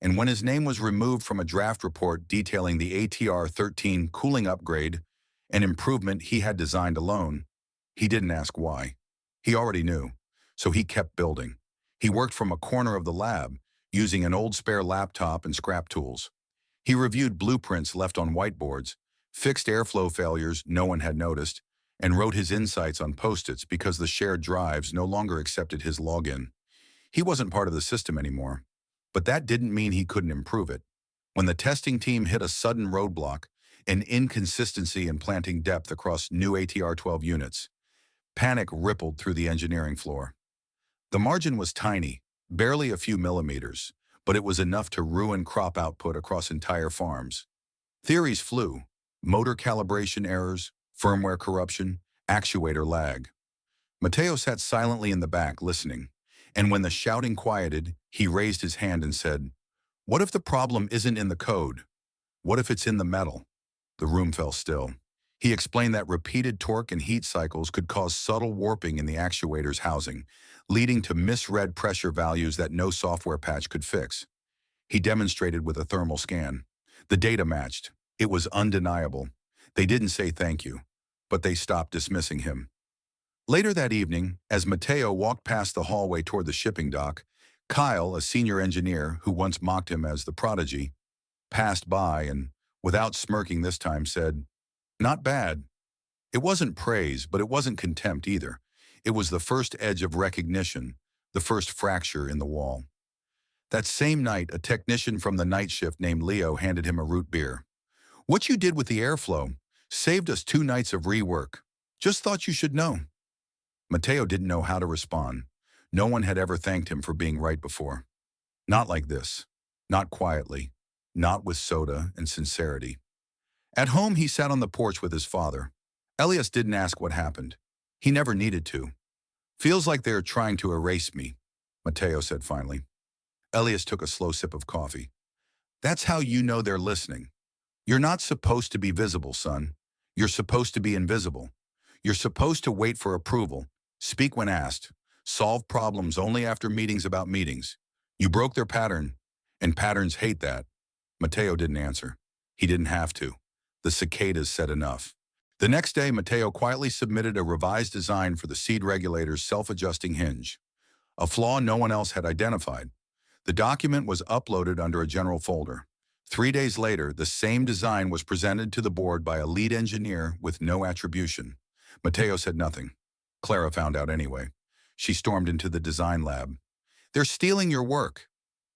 And when his name was removed from a draft report detailing the ATR-13 cooling upgrade, an improvement he had designed alone, he didn't ask why. He already knew, so he kept building. He worked from a corner of the lab, using an old spare laptop and scrap tools. He reviewed blueprints left on whiteboards, fixed airflow failures no one had noticed, and wrote his insights on Post-its because the shared drives no longer accepted his login. He wasn't part of the system anymore, but that didn't mean he couldn't improve it. When the testing team hit a sudden roadblock, an inconsistency in planting depth across new ATR-12 units, panic rippled through the engineering floor. The margin was tiny, barely a few millimeters, but it was enough to ruin crop output across entire farms. Theories flew: motor calibration errors, firmware corruption, actuator lag. Mateo sat silently in the back, listening, and when the shouting quieted, he raised his hand and said, What if the problem isn't in the code? What if it's in the metal? The room fell still. He explained that repeated torque and heat cycles could cause subtle warping in the actuator's housing, leading to misread pressure values that no software patch could fix. He demonstrated with a thermal scan. The data matched. It was undeniable. They didn't say thank you, but they stopped dismissing him. Later that evening, as Mateo walked past the hallway toward the shipping dock, Kyle, a senior engineer who once mocked him as the prodigy, passed by and, without smirking this time, said, "Not bad." It wasn't praise, but it wasn't contempt either. It was the first edge of recognition, the first fracture in the wall. That same night, a technician from the night shift named Leo handed him a root beer. "What you did with the airflow saved us 2 nights of rework. Just thought you should know." Mateo didn't know how to respond. No one had ever thanked him for being right before. Not like this. Not quietly. Not with soda and sincerity. At home, he sat on the porch with his father. Elias didn't ask what happened. He never needed to. "Feels like they're trying to erase me," Mateo said finally. Elias took a slow sip of coffee. "That's how you know they're listening. You're not supposed to be visible, son. You're supposed to be invisible. You're supposed to wait for approval, speak when asked, solve problems only after meetings about meetings. You broke their pattern, and patterns hate that." Mateo didn't answer. He didn't have to. The cicadas said enough. The next day, Mateo quietly submitted a revised design for the seed regulator's self-adjusting hinge, a flaw no one else had identified. The document was uploaded under a general folder. 3 days later, the same design was presented to the board by a lead engineer with no attribution. Mateo said nothing. Clara found out anyway. She stormed into the design lab. "They're stealing your work."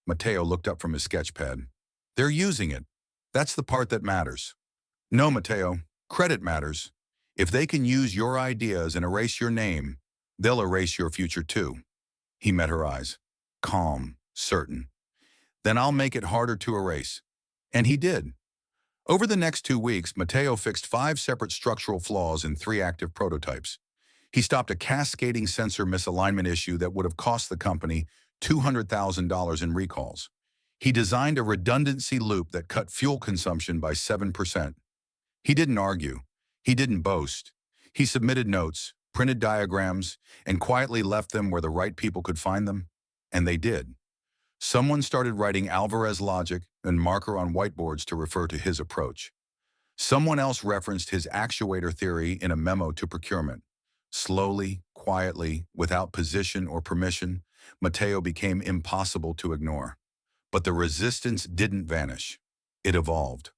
Mateo looked up from his sketch pad. "They're using it. That's the part that matters." "No, Mateo. Credit matters. If they can use your ideas and erase your name, they'll erase your future too." He met her eyes. Calm, certain. "Then I'll make it harder to erase." And he did. Over the next 2 weeks, Mateo fixed 5 separate structural flaws in 3 active prototypes. He stopped a cascading sensor misalignment issue that would have cost the company $200,000 in recalls. He designed a redundancy loop that cut fuel consumption by 7%. He didn't argue. He didn't boast. He submitted notes, printed diagrams, and quietly left them where the right people could find them. And they did. Someone started writing Alvarez logic and marker on whiteboards to refer to his approach. Someone else referenced his actuator theory in a memo to procurement. Slowly, quietly, without position or permission, Mateo became impossible to ignore. But the resistance didn't vanish. It evolved.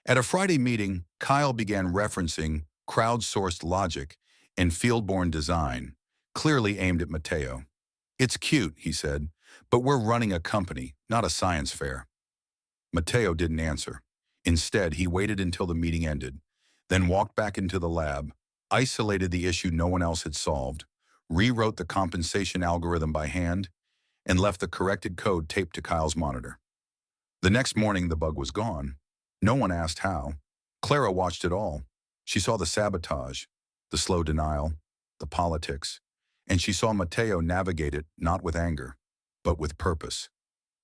At a Friday meeting, Kyle began referencing crowdsourced logic and field-borne design, clearly aimed at Mateo. "It's cute," he said, "but we're running a company, not a science fair." Mateo didn't answer. Instead, he waited until the meeting ended, then walked back into the lab, isolated the issue no one else had solved, rewrote the compensation algorithm by hand, and left the corrected code taped to Kyle's monitor. The next morning, the bug was gone. No one asked how. Clara watched it all. She saw the sabotage, the slow denial, the politics, and she saw Mateo navigate it not with anger, but with purpose.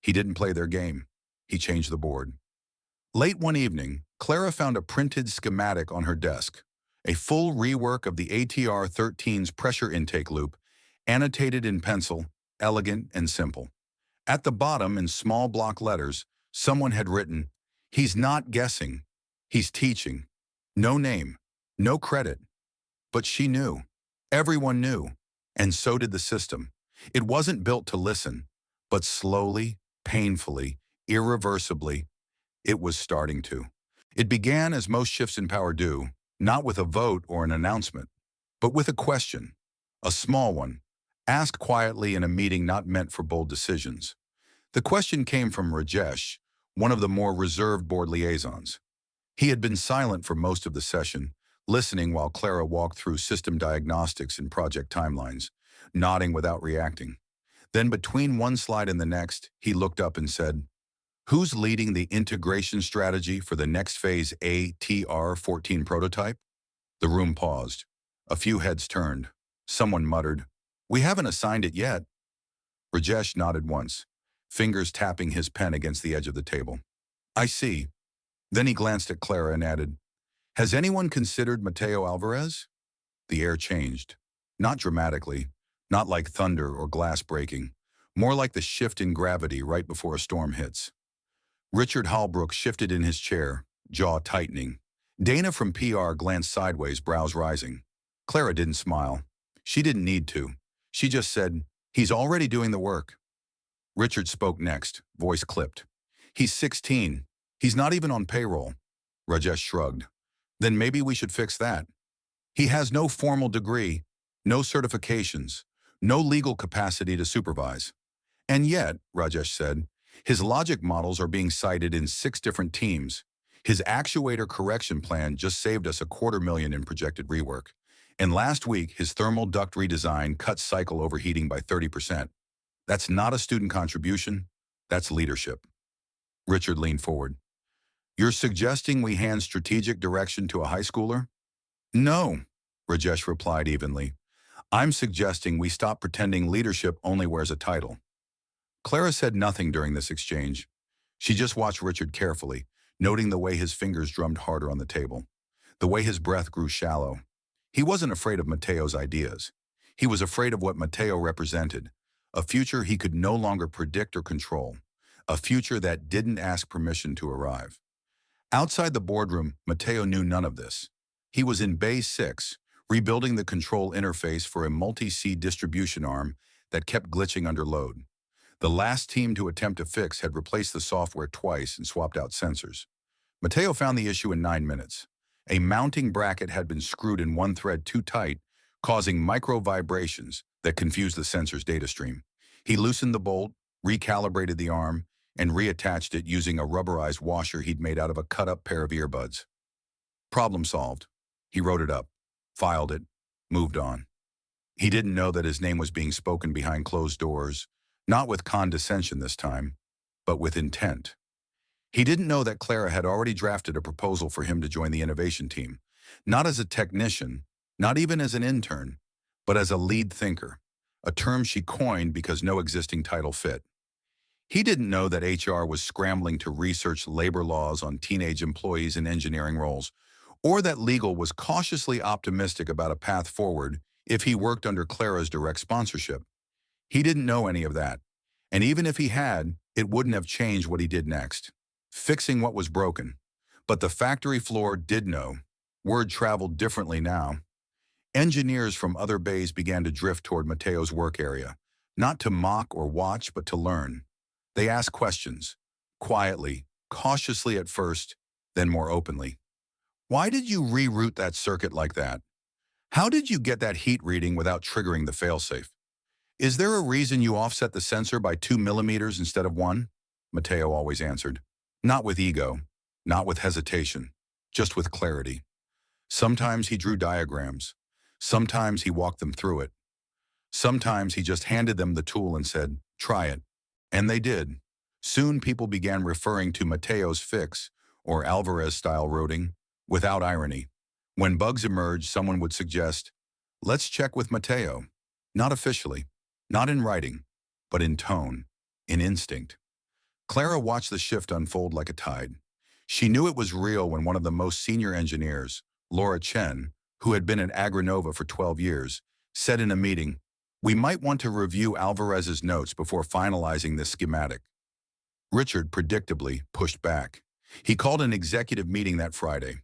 He didn't play their game. He changed the board. Late one evening, Clara found a printed schematic on her desk, a full rework of the ATR-13's pressure intake loop, annotated in pencil, elegant and simple. At the bottom, in small block letters, someone had written, "He's not guessing. He's teaching. No name, no credit." But she knew. Everyone knew. And so did the system. It wasn't built to listen, but slowly, painfully, irreversibly, it was starting to. It began as most shifts in power do, not with a vote or an announcement, but with a question, a small one, asked quietly in a meeting not meant for bold decisions. The question came from Rajesh, one of the more reserved board liaisons. He had been silent for most of the session, listening while Clara walked through system diagnostics and project timelines, nodding without reacting. Then between one slide and the next, he looked up and said, "Who's leading the integration strategy for the next phase ATR-14 prototype?" The room paused. A few heads turned. Someone muttered, "We haven't assigned it yet." Rajesh nodded once. fingers tapping his pen against the edge of the table. I see. Then he glanced at Clara and added, has anyone considered Mateo Alvarez? The air changed. Not dramatically, not like thunder or glass breaking, more like the shift in gravity right before a storm hits. Richard Holbrook shifted in his chair, jaw tightening. Dana from PR glanced sideways, brows rising. Clara didn't smile. She didn't need to. She just said, he's already doing the work. Richard spoke next, voice clipped. He's 16. He's not even on payroll. Rajesh shrugged. Then maybe we should fix that. He has no formal degree, no certifications, no legal capacity to supervise. And yet, Rajesh said, his logic models are being cited in 6 different teams. His actuator correction plan just saved us $250,000 in projected rework. And last week, his thermal duct redesign cut cycle overheating by 30%. That's not a student contribution, that's leadership. Richard leaned forward. You're suggesting we hand strategic direction to a high schooler? No, Rajesh replied evenly. I'm suggesting we stop pretending leadership only wears a title. Clara said nothing during this exchange. She just watched Richard carefully, noting the way his fingers drummed harder on the table, the way his breath grew shallow. He wasn't afraid of Mateo's ideas. He was afraid of what Mateo represented, a future he could no longer predict or control, a future that didn't ask permission to arrive. Outside the boardroom, Mateo knew none of this. He was in Bay 6, rebuilding the control interface for a multi-seed distribution arm that kept glitching under load. The last team to attempt a fix had replaced the software twice and swapped out sensors. Mateo found the issue in 9 minutes. A mounting bracket had been screwed in one thread too tight, causing micro vibrations that confused the sensor's data stream. He loosened the bolt, recalibrated the arm, and reattached it using a rubberized washer he'd made out of a cut-up pair of earbuds. Problem solved. He wrote it up, filed it, moved on. He didn't know that his name was being spoken behind closed doors, not with condescension this time, but with intent. He didn't know that Clara had already drafted a proposal for him to join the innovation team, not as a technician, not even as an intern, but as a lead thinker, a term she coined because no existing title fit. He didn't know that HR was scrambling to research labor laws on teenage employees in engineering roles, or that legal was cautiously optimistic about a path forward if he worked under Clara's direct sponsorship. He didn't know any of that, and even if he had, it wouldn't have changed what he did next, fixing what was broken. But the factory floor did know. Word traveled differently now. Engineers from other bays began to drift toward Mateo's work area, not to mock or watch, but to learn. They asked questions, quietly, cautiously at first, then more openly. Why did you reroute that circuit like that? How did you get that heat reading without triggering the failsafe? Is there a reason you offset the sensor by 2 millimeters instead of 1? Mateo always answered. Not with ego, not with hesitation, just with clarity. Sometimes he drew diagrams. Sometimes he walked them through it. Sometimes he just handed them the tool and said, try it. And they did. Soon people began referring to Mateo's fix, or Alvarez-style routing, without irony. When bugs emerged, someone would suggest, let's check with Mateo. Not officially, not in writing, but in tone, in instinct. Clara watched the shift unfold like a tide. She knew it was real when one of the most senior engineers, Laura Chen, who had been at Agronova for 12 years, said in a meeting, we might want to review Alvarez's notes before finalizing this schematic. Richard, predictably, pushed back. He called an executive meeting that Friday.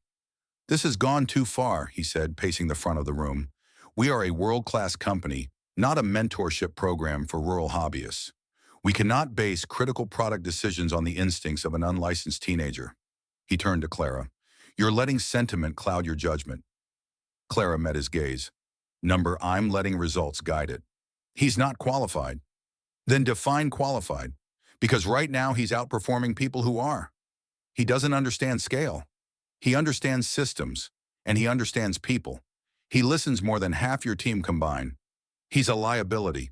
This has gone too far, he said, pacing the front of the room. We are a world-class company, not a mentorship program for rural hobbyists. We cannot base critical product decisions on the instincts of an unlicensed teenager. He turned to Clara. You're letting sentiment cloud your judgment. Clara met his gaze. I'm letting results guide it. He's not qualified. Then define qualified, because right now he's outperforming people who are. He doesn't understand scale. He understands systems, and he understands people. He listens more than half your team combined. He's a liability.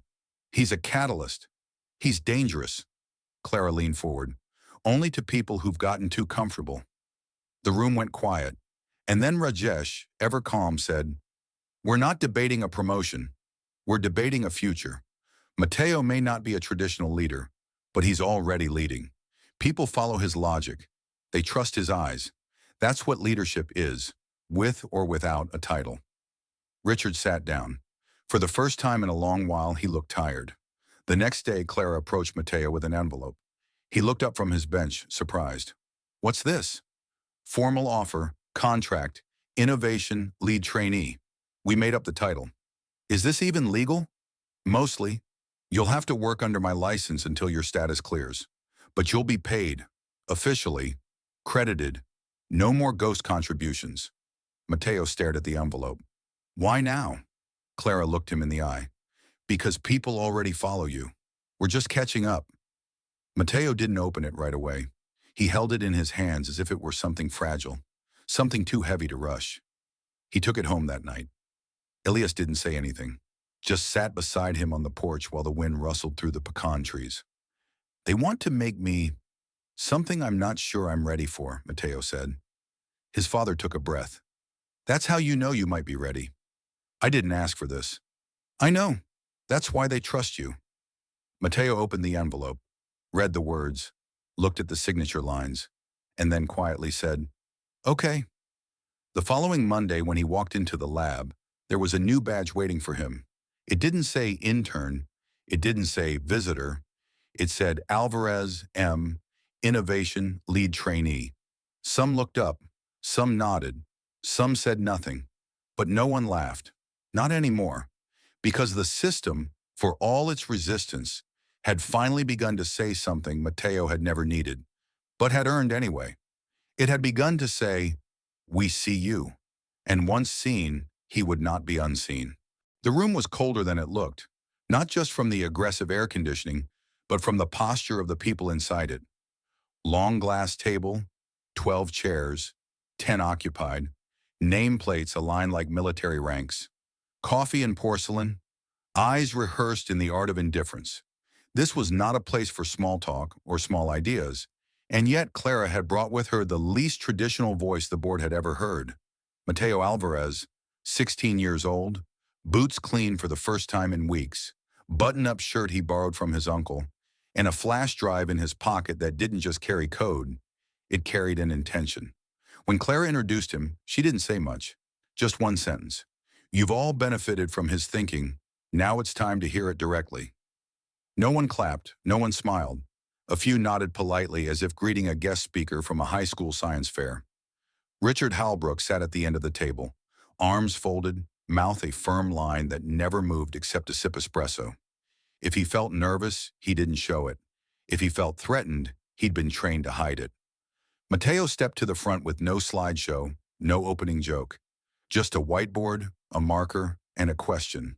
He's a catalyst. He's dangerous. Clara leaned forward. Only to people who've gotten too comfortable. The room went quiet, and then Rajesh, ever calm, said, we're not debating a promotion. We're debating a future. Mateo may not be a traditional leader, but he's already leading. People follow his logic. They trust his eyes. That's what leadership is, with or without a title. Richard sat down. For the first time in a long while, he looked tired. The next day, Clara approached Mateo with an envelope. He looked up from his bench, surprised. "What's this?" "Formal offer, contract, innovation, lead trainee." We made up the title. "Is this even legal?" "Mostly. You'll have to work under my license until your status clears. But you'll be paid. Officially. Credited. No more ghost contributions." Mateo stared at the envelope. "Why now?" Clara looked him in the eye. "Because people already follow you. We're just catching up." Mateo didn't open it right away. He held it in his hands as if it were something fragile, something too heavy to rush. He took it home that night. Elias didn't say anything, just sat beside him on the porch while the wind rustled through the pecan trees. "They want to make me something I'm not sure I'm ready for," Mateo said. His father took a breath. "That's how you know you might be ready." "I didn't ask for this." "I know. That's why they trust you." Mateo opened the envelope, read the words, looked at the signature lines, and then quietly said, "Okay." The following Monday, when he walked into the lab, there was a new badge waiting for him. It didn't say intern. It didn't say visitor. It said Alvarez M. Innovation Lead Trainee. Some looked up, some nodded, some said nothing, but no one laughed. Not anymore, because the system, for all its resistance, had finally begun to say something Mateo had never needed, but had earned anyway. It had begun to say, "We see you," and once seen, he would not be unseen. The room was colder than it looked, not just from the aggressive air conditioning, but from the posture of the people inside it. Long glass table, 12 chairs, 10 occupied, nameplates aligned like military ranks, coffee and porcelain, eyes rehearsed in the art of indifference. This was not a place for small talk or small ideas, and yet Clara had brought with her the least traditional voice the board had ever heard. Mateo Alvarez, 16 years old, boots clean for the first time in weeks, button-up shirt he borrowed from his uncle, and a flash drive in his pocket that didn't just carry code, it carried an intention. When Clara introduced him, she didn't say much, just one sentence. "You've all benefited from his thinking. Now it's time to hear it directly." No one clapped, no one smiled. A few nodded politely as if greeting a guest speaker from a high school science fair. Richard Halbrook sat at the end of the table, arms folded, mouth a firm line that never moved except to sip espresso. If he felt nervous, he didn't show it. If he felt threatened, he'd been trained to hide it. Mateo stepped to the front with no slideshow, no opening joke. Just a whiteboard, a marker, and a question.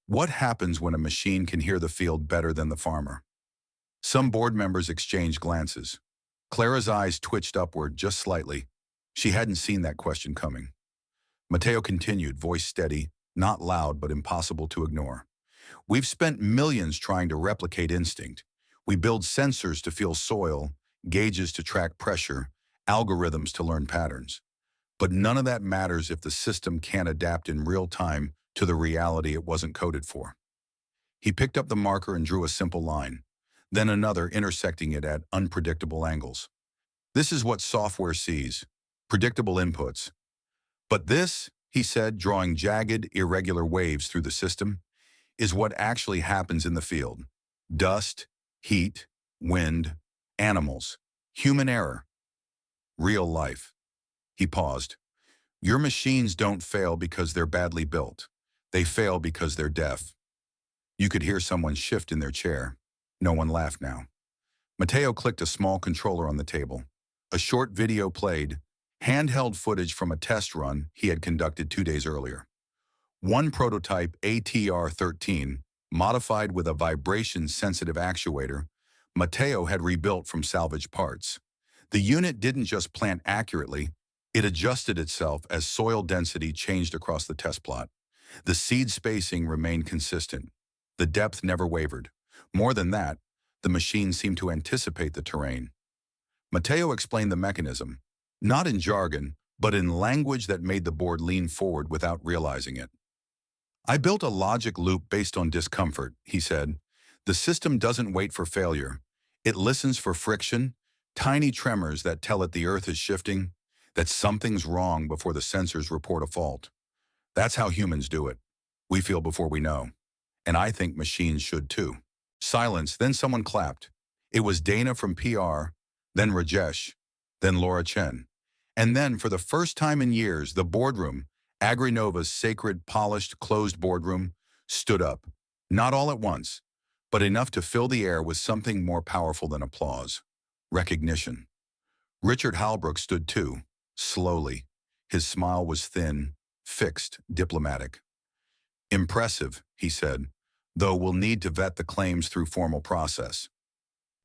What happens when a machine can hear the field better than the farmer? Some board members exchanged glances. Clara's eyes twitched upward just slightly. She hadn't seen that question coming. Mateo continued, voice steady, not loud but impossible to ignore. "We've spent millions trying to replicate instinct. We build sensors to feel soil, gauges to track pressure, algorithms to learn patterns. But none of that matters if the system can't adapt in real time to the reality it wasn't coded for." He picked up the marker and drew a simple line, then another intersecting it at unpredictable angles. "This is what software sees, predictable inputs. But this," he said, drawing jagged, irregular waves through the system, "is what actually happens in the field. Dust, heat, wind, animals, human error, real life." He paused. "Your machines don't fail because they're badly built. They fail because they're deaf." You could hear someone shift in their chair. No one laughed now. Mateo clicked a small controller on the table. A short video played, handheld footage from a test run he had conducted 2 days earlier. One prototype ATR-13, modified with a vibration-sensitive actuator, Mateo had rebuilt from salvaged parts. The unit didn't just plant accurately, it adjusted itself as soil density changed across the test plot. The seed spacing remained consistent. The depth never wavered. More than that, the machine seemed to anticipate the terrain. Mateo explained the mechanism, not in jargon, but in language that made the board lean forward without realizing it. "I built a logic loop based on discomfort," he said. "The system doesn't wait for failure. It listens for friction, tiny tremors that tell it the earth is shifting, that something's wrong before the sensors report a fault. That's how humans do it. We feel before we know. And I think machines should too. Silence, then someone clapped. It was Dana from PR, then Rajesh, then Laura Chen. And then, for the first time in years, the boardroom, AgriNova's sacred, polished, closed boardroom, stood up. Not all at once, but enough to fill the air with something more powerful than applause. Recognition. Richard Halbrook stood too, slowly. His smile was thin, fixed, diplomatic. Impressive, he said, though we'll need to vet the claims through formal process.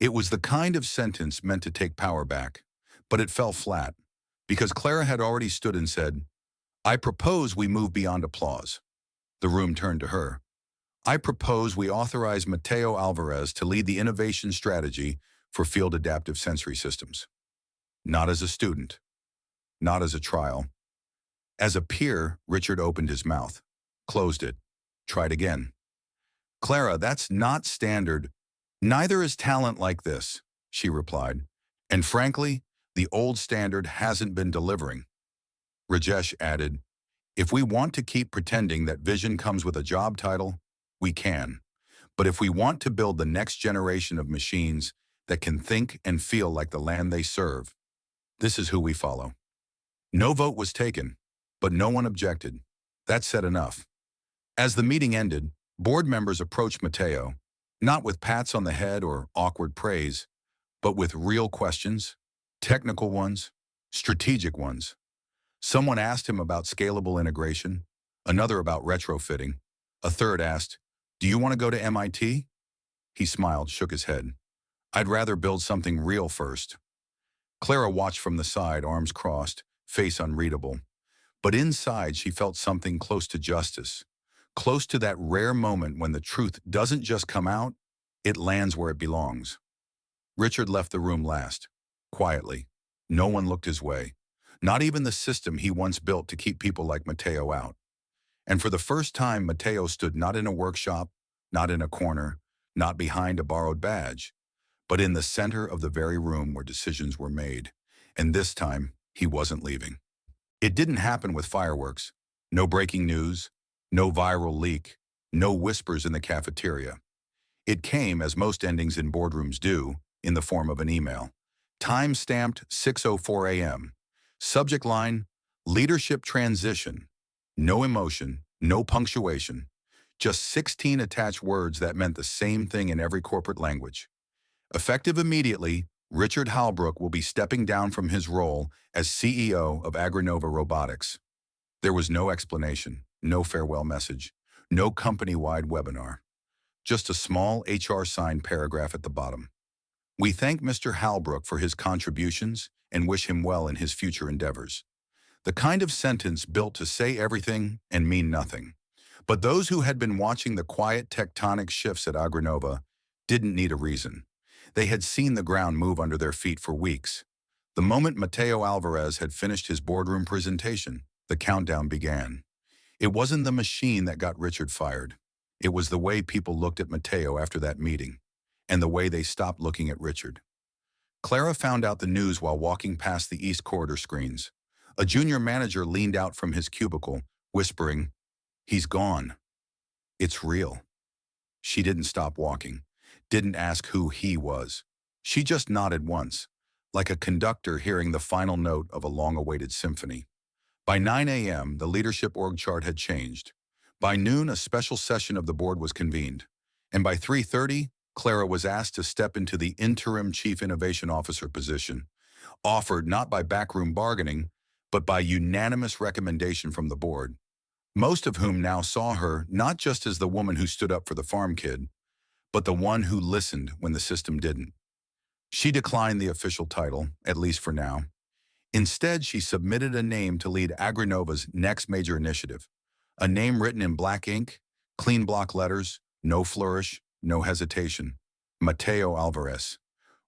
It was the kind of sentence meant to take power back, but it fell flat, because Clara had already stood and said, I propose we move beyond applause. The room turned to her. I propose we authorize Mateo Alvarez to lead the innovation strategy for field adaptive sensory systems. Not as a student, not as a trial. As a peer, Richard opened his mouth, closed it, tried again. Clara, that's not standard. Neither is talent like this, she replied. And frankly, the old standard hasn't been delivering. Rajesh added, if we want to keep pretending that vision comes with a job title, we can. But if we want to build the next generation of machines that can think and feel like the land they serve, this is who we follow. No vote was taken, but no one objected. That said enough. As the meeting ended, board members approached Mateo, not with pats on the head or awkward praise, but with real questions, technical ones, strategic ones. Someone asked him about scalable integration, another about retrofitting. A third asked, do you want to go to MIT? He smiled, shook his head. I'd rather build something real first. Clara watched from the side, arms crossed, face unreadable. But inside she felt something close to justice, close to that rare moment when the truth doesn't just come out, it lands where it belongs. Richard left the room last, quietly. No one looked his way, not even the system he once built to keep people like Mateo out. And for the first time, Mateo stood not in a workshop, not in a corner, not behind a borrowed badge, but in the center of the very room where decisions were made. And this time, he wasn't leaving. It didn't happen with fireworks. No breaking news, no viral leak, no whispers in the cafeteria. It came, as most endings in boardrooms do, in the form of an email. Time-stamped 6:04 a.m. Subject line, leadership transition. No emotion, no punctuation. Just 16 attached words that meant the same thing in every corporate language. Effective immediately, Richard Halbrook will be stepping down from his role as CEO of AgriNova Robotics. There was no explanation, no farewell message, no company-wide webinar. Just a small HR-signed paragraph at the bottom. We thank Mr. Halbrook for his contributions and wish him well in his future endeavors. The kind of sentence built to say everything and mean nothing. But those who had been watching the quiet tectonic shifts at AgriNova didn't need a reason. They had seen the ground move under their feet for weeks. The moment Mateo Alvarez had finished his boardroom presentation, the countdown began. It wasn't the machine that got Richard fired. It was the way people looked at Mateo after that meeting, and the way they stopped looking at Richard. Clara found out the news while walking past the East Corridor screens. A junior manager leaned out from his cubicle, whispering, "He's gone. It's real." She didn't stop walking, didn't ask who he was. She just nodded once, like a conductor hearing the final note of a long-awaited symphony. By 9 a.m., the leadership org chart had changed. By noon, a special session of the board was convened. And by 3:30, Clara was asked to step into the interim Chief Innovation Officer position, offered not by backroom bargaining, but by unanimous recommendation from the board, most of whom now saw her not just as the woman who stood up for the farm kid, but the one who listened when the system didn't. She declined the official title, at least for now. Instead, she submitted a name to lead AgriNova's next major initiative, a name written in black ink, clean block letters, no flourish, no hesitation. Mateo Alvarez.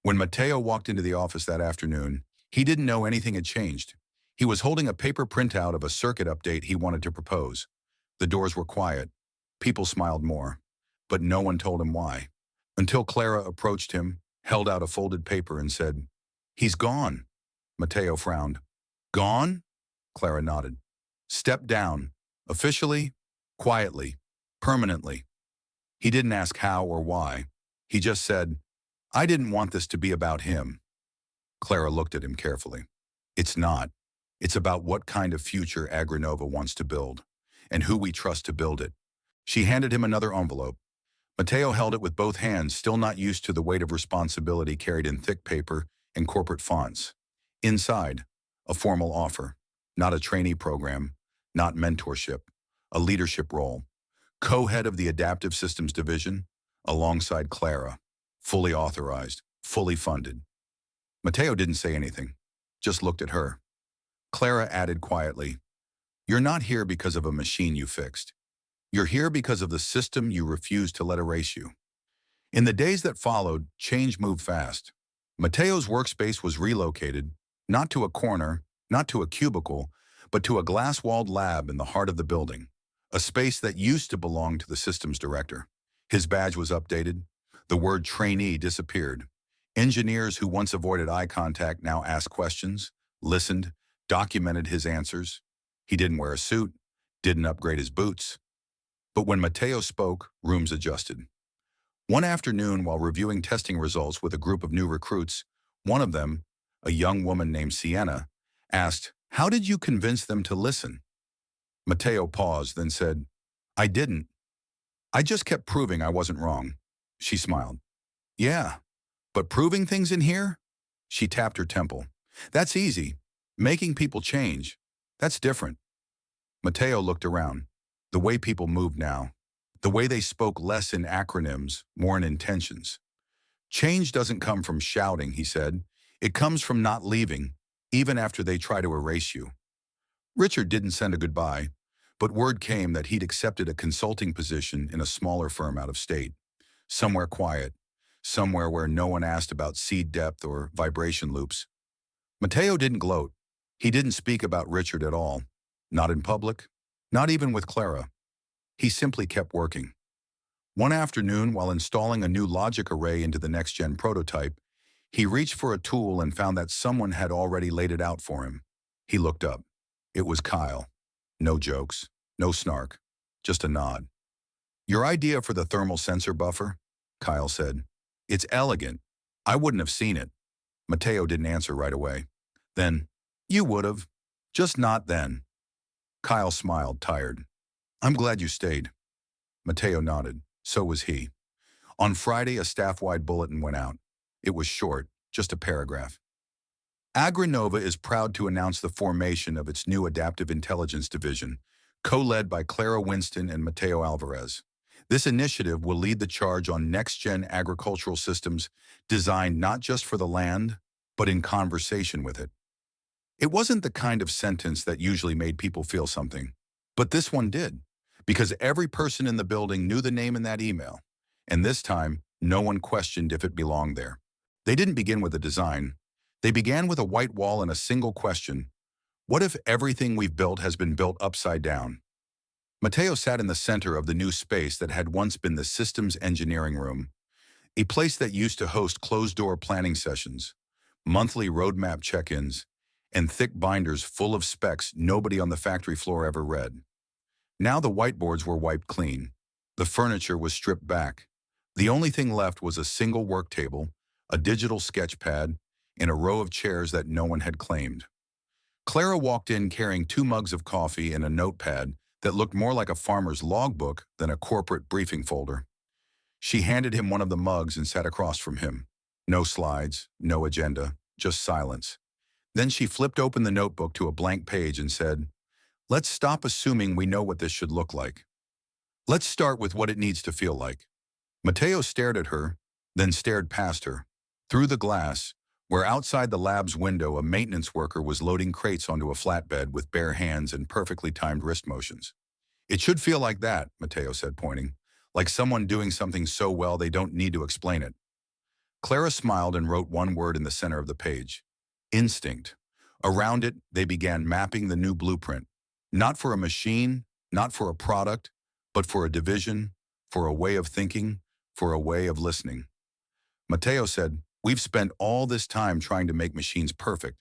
When Mateo walked into the office that afternoon, he didn't know anything had changed. He was holding a paper printout of a circuit update he wanted to propose. The doors were quiet. People smiled more, but no one told him why. Until Clara approached him, held out a folded paper and said, "He's gone." Mateo frowned. "Gone?" Clara nodded. "Step down. Officially, quietly, permanently." He didn't ask how or why. He just said, "I didn't want this to be about him." Clara looked at him carefully. "It's not. It's about what kind of future Agranova wants to build, and who we trust to build it." She handed him another envelope. Mateo held it with both hands, still not used to the weight of responsibility carried in thick paper and corporate fonts. Inside, a formal offer. Not a trainee program, not mentorship, a leadership role. Co-head of the Adaptive Systems Division, alongside Clara. Fully authorized, fully funded. Mateo didn't say anything, just looked at her. Clara added quietly, "You're not here because of a machine you fixed. You're here because of the system you refused to let erase you." In the days that followed, change moved fast. Mateo's workspace was relocated, not to a corner, not to a cubicle, but to a glass-walled lab in the heart of the building, a space that used to belong to the systems director. His badge was updated. The word trainee disappeared. Engineers who once avoided eye contact now asked questions, listened, documented his answers. He didn't wear a suit, didn't upgrade his boots. But when Mateo spoke, rooms adjusted. One afternoon, while reviewing testing results with a group of new recruits, one of them, a young woman named Sienna, asked, "How did you convince them to listen?" Mateo paused, then said, "I didn't. I just kept proving I wasn't wrong." She smiled. "Yeah, but proving things in here?" She tapped her temple. "That's easy. Making people change. That's different." Mateo looked around. The way people moved now. The way they spoke less in acronyms, more in intentions. "Change doesn't come from shouting," he said. "It comes from not leaving, even after they try to erase you." Richard didn't send a goodbye, but word came that he'd accepted a consulting position in a smaller firm out of state. Somewhere quiet. Somewhere where no one asked about seed depth or vibration loops. Mateo didn't gloat. He didn't speak about Richard at all. Not in public. Not even with Clara. He simply kept working. One afternoon, while installing a new logic array into the next-gen prototype, he reached for a tool and found that someone had already laid it out for him. He looked up. It was Kyle. No jokes, no snark, just a nod. "Your idea for the thermal sensor buffer?" Kyle said. "It's elegant. I wouldn't have seen it." Mateo didn't answer right away. Then, "You would have. Just not then." Kyle smiled, tired. "I'm glad you stayed." Mateo nodded. So was he. On Friday, a staff-wide bulletin went out. It was short, just a paragraph. Agranova is proud to announce the formation of its new Adaptive Intelligence Division, co-led by Clara Winston and Mateo Alvarez. This initiative will lead the charge on next-gen agricultural systems designed not just for the land, but in conversation with it. It wasn't the kind of sentence that usually made people feel something, but this one did, because every person in the building knew the name in that email, and this time, no one questioned if it belonged there. They didn't begin with a design. They began with a white wall and a single question: what if everything we've built has been built upside down? Mateo sat in the center of the new space that had once been the systems engineering room, a place that used to host closed-door planning sessions, monthly roadmap check-ins, and thick binders full of specs nobody on the factory floor ever read. Now the whiteboards were wiped clean. The furniture was stripped back. The only thing left was a single work table, a digital sketch pad, and a row of chairs that no one had claimed. Clara walked in carrying 2 mugs of coffee and a notepad that looked more like a farmer's logbook than a corporate briefing folder. She handed him one of the mugs and sat across from him. No slides, no agenda, just silence. Then she flipped open the notebook to a blank page and said, "Let's stop assuming we know what this should look like. Let's start with what it needs to feel like." Mateo stared at her, then stared past her, through the glass, where outside the lab's window a maintenance worker was loading crates onto a flatbed with bare hands and perfectly timed wrist motions. "It should feel like that," Mateo said, pointing, "like someone doing something so well they don't need to explain it." Clara smiled and wrote one word in the center of the page: instinct. Around it, they began mapping the new blueprint, not for a machine, not for a product, but for a division, for a way of thinking, for a way of listening. Mateo said, We've spent all this time trying to make machines perfect.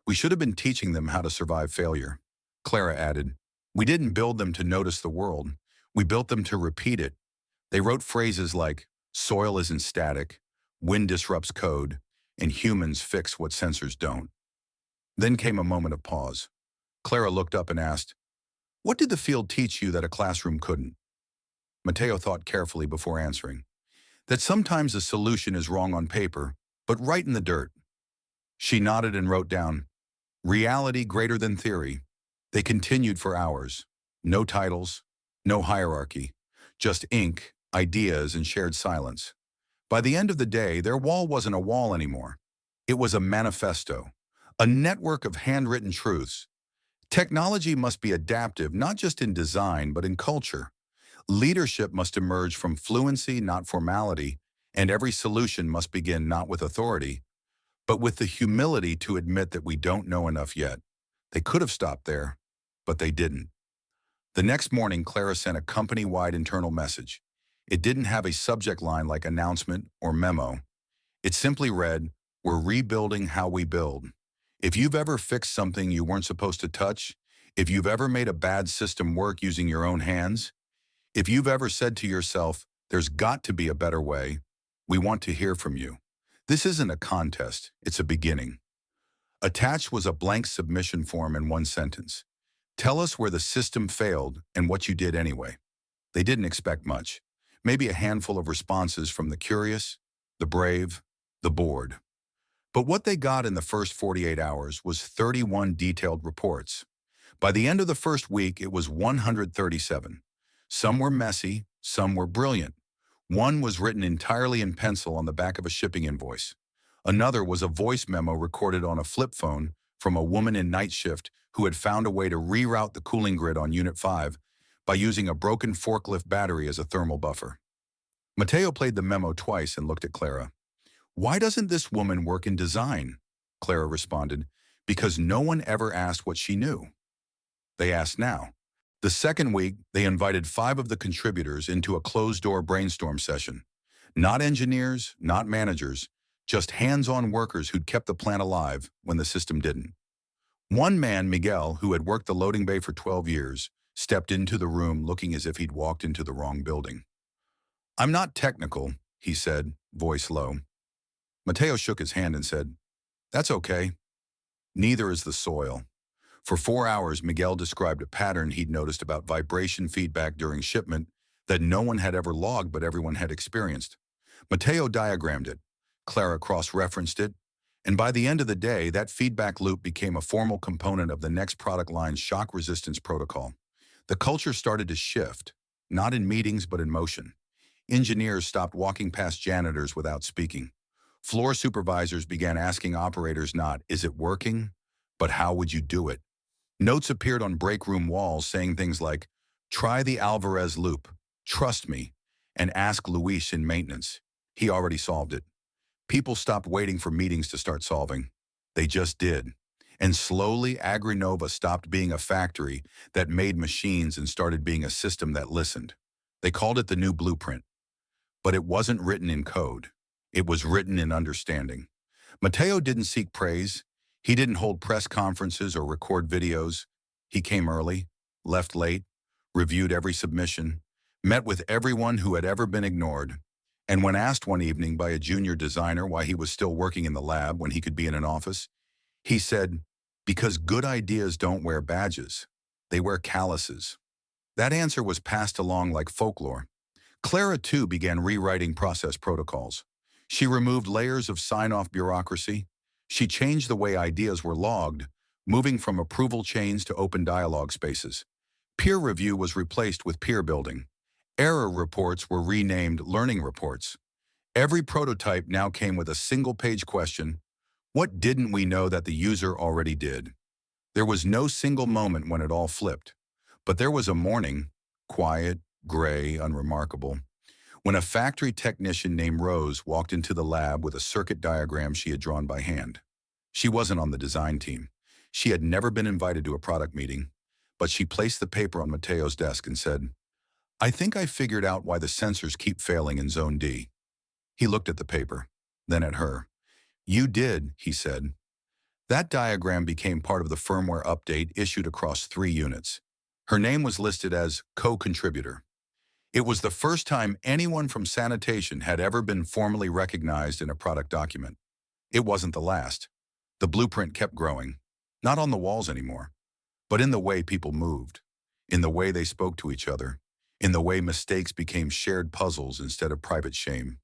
We should have been teaching them how to survive failure. Clara added, we didn't build them to notice the world. We built them to repeat it. They wrote phrases like, soil isn't static, wind disrupts code, and humans fix what sensors don't. Then came a moment of pause. Clara looked up and asked, what did the field teach you that a classroom couldn't? Mateo thought carefully before answering, that sometimes a solution is wrong on paper, but right in the dirt. She nodded and wrote down, reality greater than theory. They continued for hours. No titles, no hierarchy, just ink, ideas, and shared silence. By the end of the day, their wall wasn't a wall anymore. It was a manifesto, a network of handwritten truths. Technology must be adaptive, not just in design, but in culture. Leadership must emerge from fluency, not formality, and every solution must begin not with authority, but with the humility to admit that we don't know enough yet. They could have stopped there, but they didn't. The next morning, Clara sent a company-wide internal message. It didn't have a subject line like announcement or memo. It simply read, we're rebuilding how we build. If you've ever fixed something you weren't supposed to touch, if you've ever made a bad system work using your own hands, if you've ever said to yourself, there's got to be a better way, we want to hear from you. This isn't a contest, it's a beginning. Attached was a blank submission form in one sentence. Tell us where the system failed and what you did anyway. They didn't expect much. Maybe a handful of responses from the curious, the brave, the bored. But what they got in the first 48 hours was 31 detailed reports. By the end of the first week, it was 137. Some were messy, some were brilliant. One was written entirely in pencil on the back of a shipping invoice. Another was a voice memo recorded on a flip phone from a woman in night shift who had found a way to reroute the cooling grid on Unit 5 by using a broken forklift battery as a thermal buffer. Mateo played the memo twice and looked at Clara. Why doesn't this woman work in design? Clara responded, because no one ever asked what she knew. They asked now. The second week, they invited 5 of the contributors into a closed-door brainstorm session. Not engineers, not managers, just hands-on workers who'd kept the plant alive when the system didn't. One man, Miguel, who had worked the loading bay for 12 years, stepped into the room looking as if he'd walked into the wrong building. I'm not technical, he said, voice low. Mateo shook his hand and said, that's okay. Neither is the soil. For 4 hours, Miguel described a pattern he'd noticed about vibration feedback during shipment that no one had ever logged but everyone had experienced. Mateo diagrammed it. Clara cross-referenced it. And by the end of the day, that feedback loop became a formal component of the next product line's shock resistance protocol. The culture started to shift, not in meetings but in motion. Engineers stopped walking past janitors without speaking. Floor supervisors began asking operators not, is it working, but how would you do it? Notes appeared on break room walls saying things like, try the Alvarez loop, trust me, and ask Luis in maintenance. He already solved it. People stopped waiting for meetings to start solving. They just did. And slowly, Agrinova stopped being a factory that made machines and started being a system that listened. They called it the new blueprint. But it wasn't written in code. It was written in understanding. Mateo didn't seek praise. He didn't hold press conferences or record videos. He came early, left late, reviewed every submission, met with everyone who had ever been ignored, and when asked one evening by a junior designer why he was still working in the lab when he could be in an office, he said, because good ideas don't wear badges. They wear calluses. That answer was passed along like folklore. Clara, too, began rewriting process protocols. She removed layers of sign-off bureaucracy. She changed the way ideas were logged, moving from approval chains to open dialogue spaces. Peer review was replaced with peer building. Error reports were renamed learning reports. Every prototype now came with a single-page question, what didn't we know that the user already did? There was no single moment when it all flipped, but there was a morning, quiet, gray, unremarkable, when a factory technician named Rose walked into the lab with a circuit diagram she had drawn by hand. She wasn't on the design team. She had never been invited to a product meeting, but she placed the paper on Mateo's desk and said, I think I figured out why the sensors keep failing in Zone D. He looked at the paper, then at her. You did, he said. That diagram became part of the firmware update issued across 3 units. Her name was listed as co-contributor. It was the first time anyone from sanitation had ever been formally recognized in a product document. It wasn't the last. The blueprint kept growing, not on the walls anymore, but in the way people moved, in the way they spoke to each other, in the way mistakes became shared puzzles instead of private shame,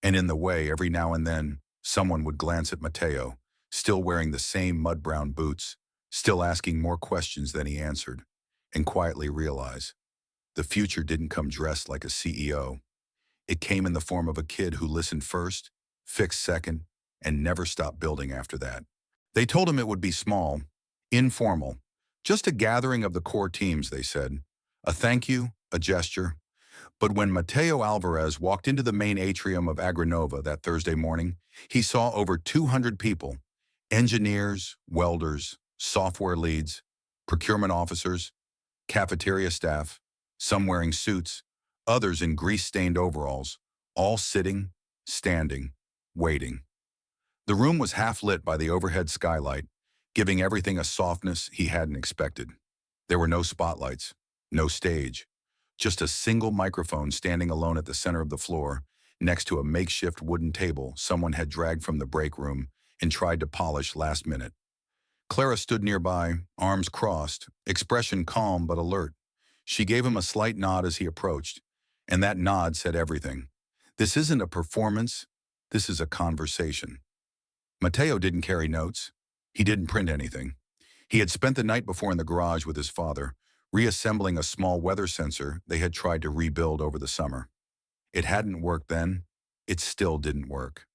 and in the way every now and then someone would glance at Mateo, still wearing the same mud-brown boots, still asking more questions than he answered, and quietly realize the future didn't come dressed like a CEO. It came in the form of a kid who listened first, fixed second, and never stopped building after that. They told him it would be small, informal, just a gathering of the core teams, they said. A thank you, a gesture. But when Mateo Alvarez walked into the main atrium of Agranova that Thursday morning, he saw over 200 people, engineers, welders, software leads, procurement officers, cafeteria staff, some wearing suits, others in grease-stained overalls, all sitting, standing, waiting. The room was half-lit by the overhead skylight, giving everything a softness he hadn't expected. There were no spotlights, no stage, just a single microphone standing alone at the center of the floor, next to a makeshift wooden table someone had dragged from the break room and tried to polish last minute. Clara stood nearby, arms crossed, expression calm but alert. She gave him a slight nod as he approached, and that nod said everything. This isn't a performance, this is a conversation. Mateo didn't carry notes. He didn't print anything. He had spent the night before in the garage with his father, reassembling a small weather sensor they had tried to rebuild over the summer. It hadn't worked then. It still didn't work.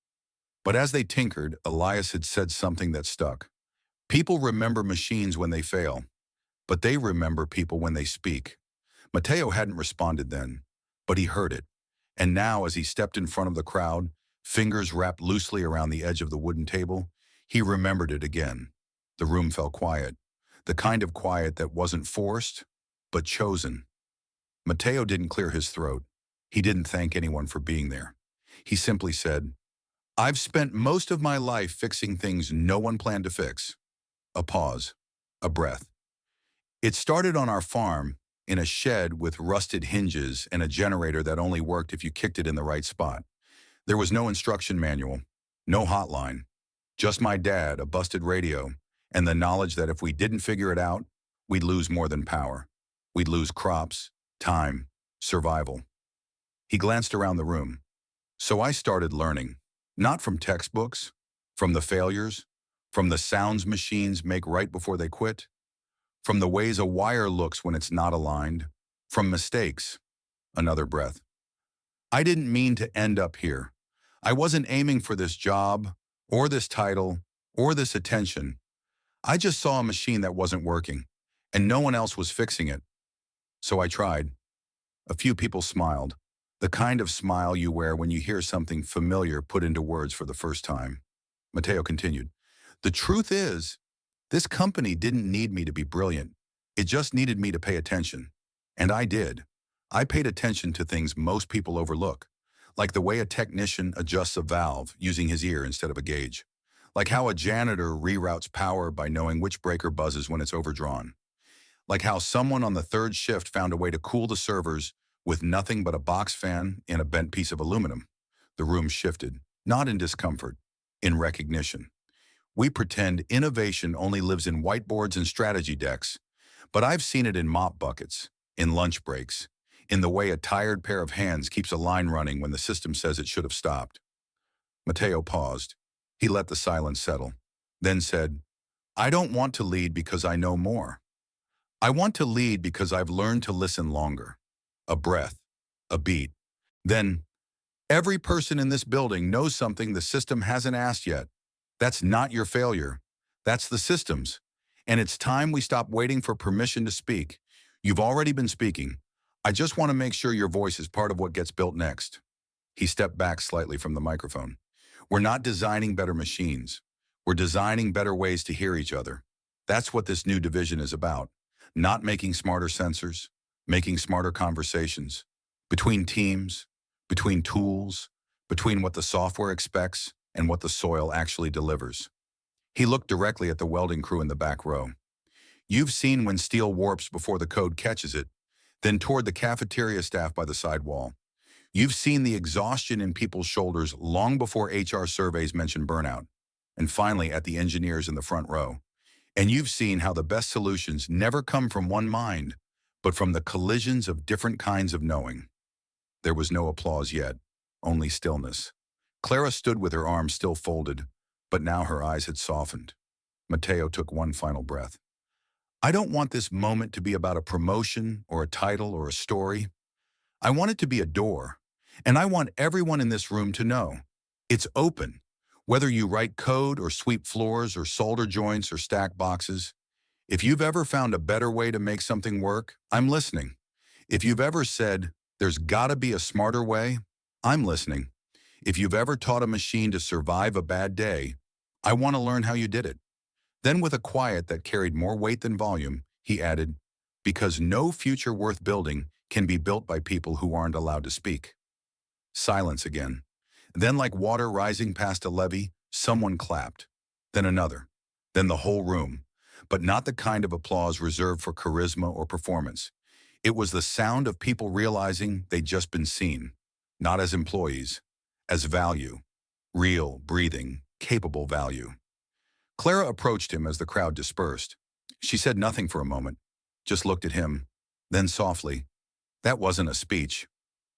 But as they tinkered, Elias had said something that stuck. People remember machines when they fail, but they remember people when they speak. Mateo hadn't responded then, but he heard it. And now, as he stepped in front of the crowd, fingers wrapped loosely around the edge of the wooden table, he remembered it again. The room fell quiet, the kind of quiet that wasn't forced, but chosen. Mateo didn't clear his throat. He didn't thank anyone for being there. He simply said, "I've spent most of my life fixing things no one planned to fix." A pause, a breath. It started on our farm, in a shed with rusted hinges and a generator that only worked if you kicked it in the right spot. There was no instruction manual, no hotline, just my dad, a busted radio, and the knowledge that if we didn't figure it out, we'd lose more than power. We'd lose crops, time, survival. He glanced around the room. So I started learning, not from textbooks, from the failures, from the sounds machines make right before they quit, from the ways a wire looks when it's not aligned, from mistakes. Another breath. I didn't mean to end up here. I wasn't aiming for this job, or this title, or this attention. I just saw a machine that wasn't working, and no one else was fixing it. So I tried. A few people smiled, the kind of smile you wear when you hear something familiar put into words for the first time. Mateo continued, "The truth is, this company didn't need me to be brilliant. It just needed me to pay attention. And I did. I paid attention to things most people overlook, like the way a technician adjusts a valve using his ear instead of a gauge, like how a janitor reroutes power by knowing which breaker buzzes when it's overdrawn, like how someone on the third shift found a way to cool the servers with nothing but a box fan and a bent piece of aluminum." The room shifted, not in discomfort, in recognition. We pretend innovation only lives in whiteboards and strategy decks, but I've seen it in mop buckets, in lunch breaks, in the way a tired pair of hands keeps a line running when the system says it should have stopped. Mateo paused. He let the silence settle, then said, "I don't want to lead because I know more. I want to lead because I've learned to listen longer." A breath, a beat. Then, "Every person in this building knows something the system hasn't asked yet. That's not your failure. That's the system's. And it's time we stop waiting for permission to speak. You've already been speaking. I just want to make sure your voice is part of what gets built next." He stepped back slightly from the microphone. "We're not designing better machines. We're designing better ways to hear each other. That's what this new division is about. Not making smarter sensors, making smarter conversations. Between teams, between tools, between what the software expects and what the soil actually delivers. He looked directly at the welding crew in the back row. You've seen when steel warps before the code catches it, then toward the cafeteria staff by the side wall. You've seen the exhaustion in people's shoulders long before HR surveys mention burnout, and finally at the engineers in the front row. And you've seen how the best solutions never come from one mind, but from the collisions of different kinds of knowing. There was no applause yet, only stillness. Clara stood with her arms still folded, but now her eyes had softened. Mateo took one final breath. I don't want this moment to be about a promotion or a title or a story. I want it to be a door, and I want everyone in this room to know. It's open. Whether you write code or sweep floors or solder joints or stack boxes, if you've ever found a better way to make something work, I'm listening. If you've ever said, there's gotta be a smarter way, I'm listening. If you've ever taught a machine to survive a bad day, I want to learn how you did it. Then with a quiet that carried more weight than volume, he added, because no future worth building can be built by people who aren't allowed to speak. Silence again. Then like water rising past a levee, someone clapped. Then another. Then the whole room. But not the kind of applause reserved for charisma or performance. It was the sound of people realizing they'd just been seen. Not as employees, as value. Real, breathing, capable value. Clara approached him as the crowd dispersed. She said nothing for a moment, just looked at him. Then softly, that wasn't a speech.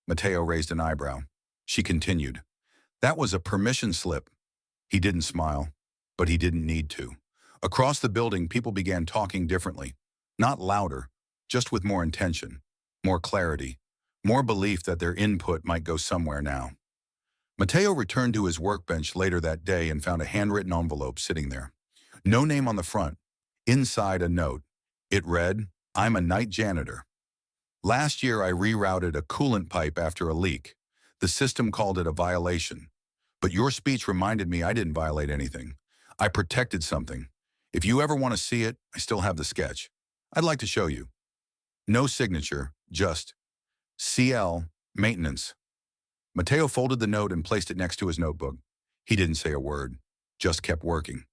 Mateo raised an eyebrow. She continued, that was a permission slip. He didn't smile, but he didn't need to. Across the building, people began talking differently. Not louder, just with more intention, more clarity, more belief that their input might go somewhere now. Mateo returned to his workbench later that day and found a handwritten envelope sitting there. No name on the front. Inside a note. It read, I'm a night janitor. Last year I rerouted a coolant pipe after a leak. The system called it a violation. But your speech reminded me I didn't violate anything. I protected something. If you ever want to see it, I still have the sketch. I'd like to show you. No signature, just CL, maintenance. Mateo folded the note and placed it next to his notebook. He didn't say a word, just kept working.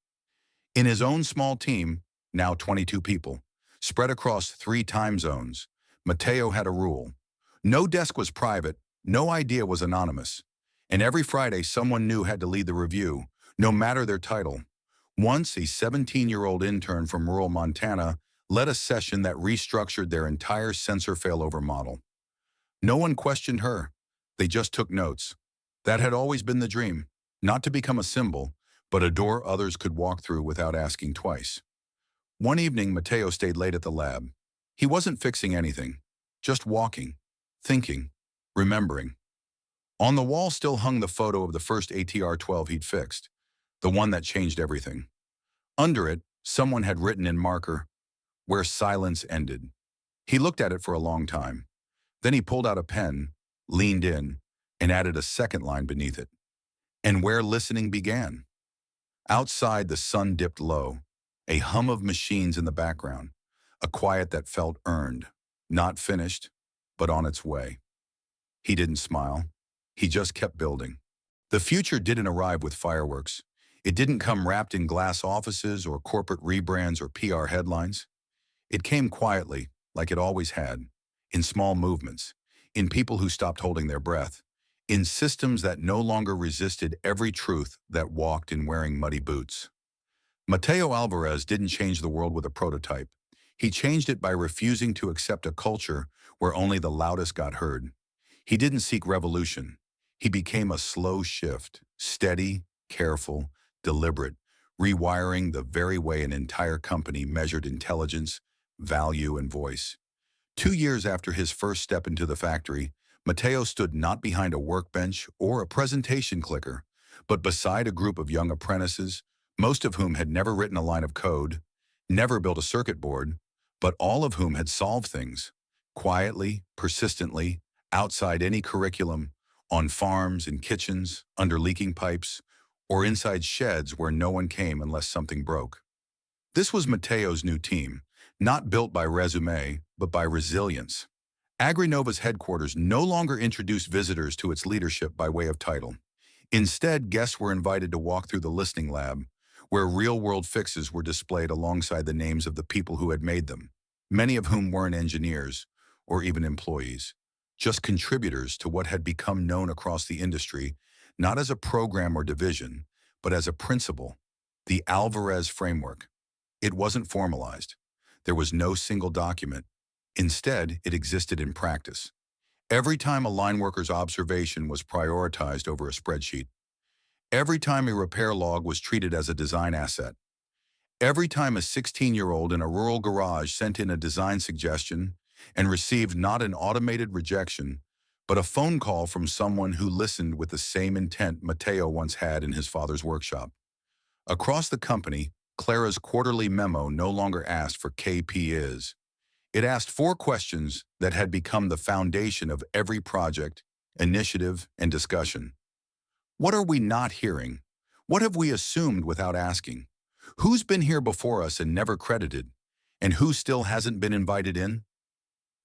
In his own small team, now 22 people, spread across 3 time zones, Mateo had a rule. No desk was private, no idea was anonymous. And every Friday, someone new had to lead the review, no matter their title. Once, a 17-year-old intern from rural Montana led a session that restructured their entire sensor failover model. No one questioned her. They just took notes. That had always been the dream, not to become a symbol, but a door others could walk through without asking twice. One evening, Mateo stayed late at the lab. He wasn't fixing anything, just walking, thinking, remembering. On the wall still hung the photo of the first ATR-12 he'd fixed, the one that changed everything. Under it, someone had written in marker, where silence ended. He looked at it for a long time. Then he pulled out a pen, leaned in, and added a second line beneath it. And where listening began. Outside, the sun dipped low, a hum of machines in the background, a quiet that felt earned, not finished, but on its way. He didn't smile. He just kept building. The future didn't arrive with fireworks. It didn't come wrapped in glass offices or corporate rebrands or PR headlines. It came quietly, like it always had, in small movements, in people who stopped holding their breath, in systems that no longer resisted every truth that walked in wearing muddy boots. Mateo Alvarez didn't change the world with a prototype. He changed it by refusing to accept a culture where only the loudest got heard. He didn't seek revolution. He became a slow shift, steady, careful, deliberate, rewiring the very way an entire company measured intelligence, value, and voice. 2 years after his first step into the factory, Mateo stood not behind a workbench or a presentation clicker, but beside a group of young apprentices, most of whom had never written a line of code, never built a circuit board, but all of whom had solved things, quietly, persistently, outside any curriculum, on farms, in kitchens, under leaking pipes, or inside sheds where no one came unless something broke. This was Mateo's new team, not built by resume, but by resilience. AgriNova's headquarters no longer introduced visitors to its leadership by way of title. Instead, guests were invited to walk through the listening lab, where real-world fixes were displayed alongside the names of the people who had made them, many of whom weren't engineers or even employees, just contributors to what had become known across the industry, not as a program or division, but as a principle, the Alvarez framework. It wasn't formalized. There was no single document. Instead, it existed in practice. Every time a line worker's observation was prioritized over a spreadsheet, every time a repair log was treated as a design asset, every time a 16-year-old in a rural garage sent in a design suggestion and received not an automated rejection, but a phone call from someone who listened with the same intent Mateo once had in his father's workshop. Across the company, Clara's quarterly memo no longer asked for KP is. It asked 4 questions that had become the foundation of every project, initiative, and discussion. What are we not hearing? What have we assumed without asking? Who's been here before us and never credited? And who still hasn't been invited in?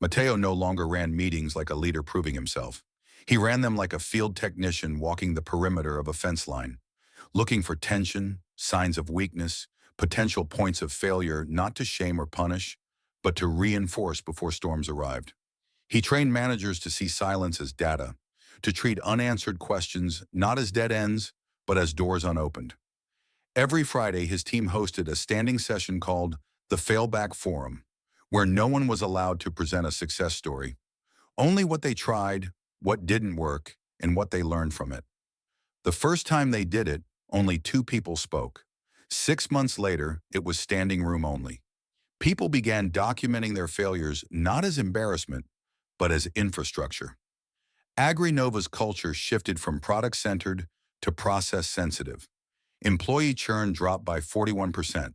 Mateo no longer ran meetings like a leader proving himself. He ran them like a field technician walking the perimeter of a fence line, looking for tension, signs of weakness, potential points of failure, not to shame or punish, but to reinforce before storms arrived. He trained managers to see silence as data, to treat unanswered questions not as dead ends, but as doors unopened. Every Friday, his team hosted a standing session called the Failback Forum, where no one was allowed to present a success story, only what they tried, what didn't work, and what they learned from it. The first time they did it, only 2 people spoke. 6 months later, it was standing room only. People began documenting their failures not as embarrassment, but as infrastructure. AgriNova's culture shifted from product-centered to process-sensitive. Employee churn dropped by 41%.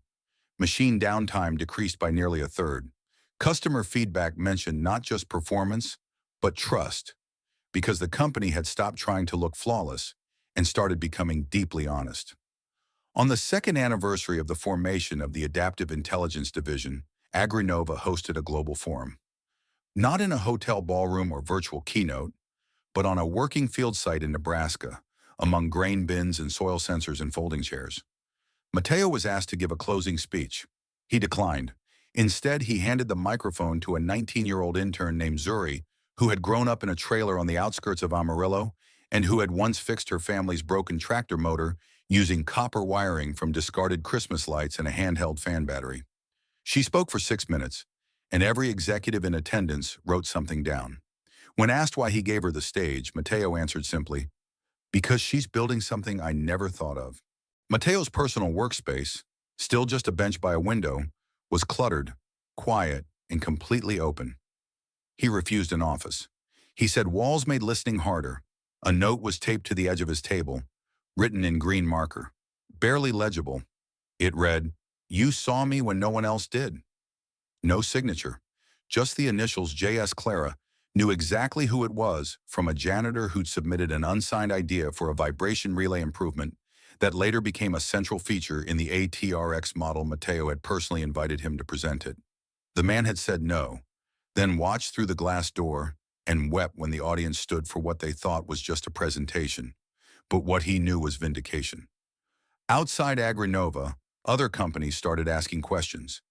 Machine downtime decreased by nearly a third. Customer feedback mentioned not just performance, but trust, because the company had stopped trying to look flawless and started becoming deeply honest. On the second anniversary of the formation of the Adaptive Intelligence Division, AgriNova hosted a global forum. Not in a hotel ballroom or virtual keynote, but on a working field site in Nebraska, among grain bins and soil sensors and folding chairs. Mateo was asked to give a closing speech. He declined. Instead, he handed the microphone to a 19-year-old intern named Zuri, who had grown up in a trailer on the outskirts of Amarillo and who had once fixed her family's broken tractor motor using copper wiring from discarded Christmas lights and a handheld fan battery. She spoke for 6 minutes, and every executive in attendance wrote something down. When asked why he gave her the stage, Mateo answered simply, "Because she's building something I never thought of." Mateo's personal workspace, still just a bench by a window, was cluttered, quiet, and completely open. He refused an office. He said walls made listening harder. A note was taped to the edge of his table, written in green marker. Barely legible. It read, "You saw me when no one else did." No signature, just the initials J.S. Clara knew exactly who it was from a janitor who'd submitted an unsigned idea for a vibration relay improvement that later became a central feature in the ATRX model Mateo had personally invited him to present it. The man had said no, then watched through the glass door and wept when the audience stood for what they thought was just a presentation, but what he knew was vindication. Outside AgriNova, other companies started asking questions.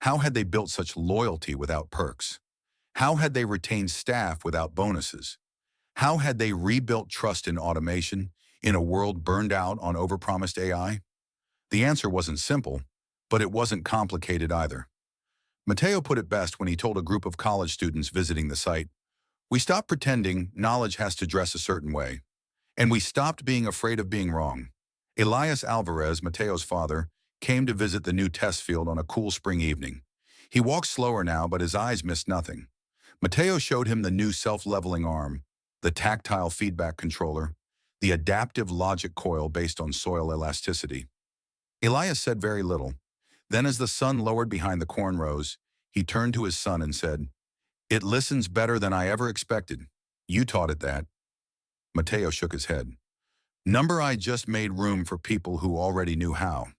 How had they built such loyalty without perks? How had they retained staff without bonuses? How had they rebuilt trust in automation in a world burned out on overpromised AI? The answer wasn't simple, but it wasn't complicated either. Mateo put it best when he told a group of college students visiting the site, "We stopped pretending knowledge has to dress a certain way, and we stopped being afraid of being wrong." Elias Alvarez, Mateo's father, came to visit the new test field on a cool spring evening. He walked slower now, but his eyes missed nothing. Mateo showed him the new self-leveling arm, the tactile feedback controller, the adaptive logic coil based on soil elasticity. Elias said very little. Then as the sun lowered behind the corn rows, he turned to his son and said, "It listens better than I ever expected. You taught it that." Mateo shook his head. "Number I just made room for people who already knew how."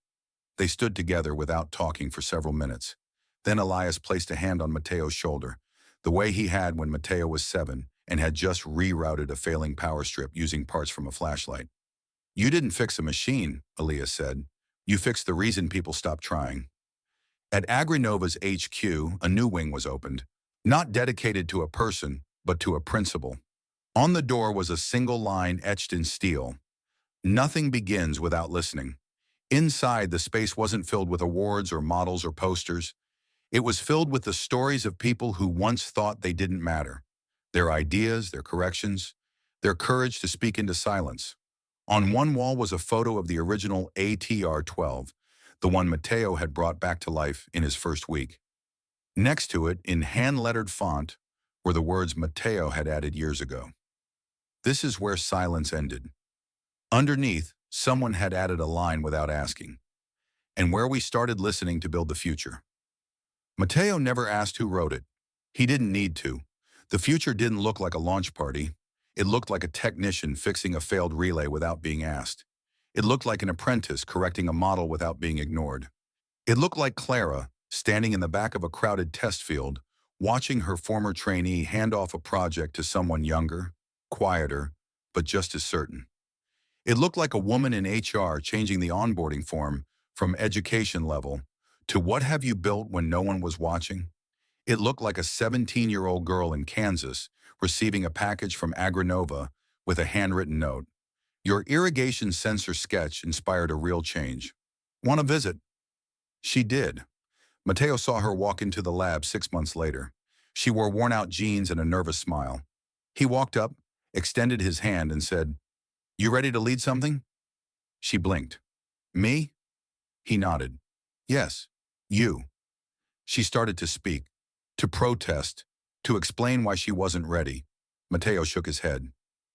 They stood together without talking for several minutes. Then Elias placed a hand on Mateo's shoulder, the way he had when Mateo was 7 and had just rerouted a failing power strip using parts from a flashlight. You didn't fix a machine, Elias said. You fixed the reason people stopped trying. At Agrinova's HQ, a new wing was opened, not dedicated to a person, but to a principle. On the door was a single line etched in steel. Nothing begins without listening. Inside, the space wasn't filled with awards or models or posters. It was filled with the stories of people who once thought they didn't matter. Their ideas, their corrections, their courage to speak into silence. On one wall was a photo of the original ATR-12, the one Mateo had brought back to life in his first week. Next to it, in hand-lettered font, were the words Mateo had added years ago. This is where silence ended. Underneath, someone had added a line without asking, and where we started listening to build the future. Mateo never asked who wrote it. He didn't need to. The future didn't look like a launch party. It looked like a technician fixing a failed relay without being asked. It looked like an apprentice correcting a model without being ignored. It looked like Clara, standing in the back of a crowded test field, watching her former trainee hand off a project to someone younger, quieter, but just as certain. It looked like a woman in HR changing the onboarding form from education level to what have you built when no one was watching. It looked like a 17-year-old girl in Kansas receiving a package from Agrinova with a handwritten note. Your irrigation sensor sketch inspired a real change. Want to visit? She did. Mateo saw her walk into the lab 6 months later. She wore worn-out jeans and a nervous smile. He walked up, extended his hand, and said, "You ready to lead something?" She blinked. "Me?" He nodded. "Yes, you." She started to speak, to protest, to explain why she wasn't ready. Mateo shook his head.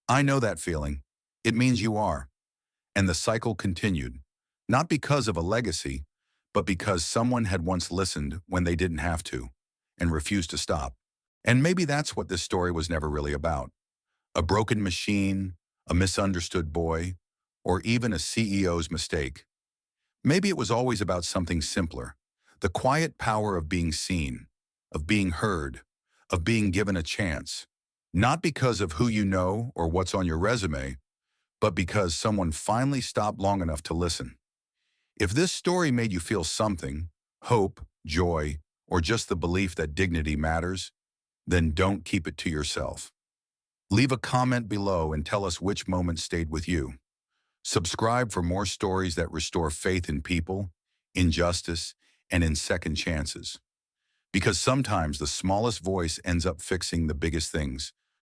"I know that feeling. It means you are." And the cycle continued, not because of a legacy, but because someone had once listened when they didn't have to, and refused to stop. And maybe that's what this story was never really about. A broken machine, a misunderstood boy, or even a CEO's mistake. Maybe it was always about something simpler, the quiet power of being seen, of being heard, of being given a chance, not because of who you know or what's on your resume, but because someone finally stopped long enough to listen. If this story made you feel something, hope, joy, or just the belief that dignity matters, then don't keep it to yourself. Leave a comment below and tell us which moment stayed with you. Subscribe for more stories that restore faith in people, in justice, and in second chances. Because sometimes the smallest voice ends up fixing the biggest things.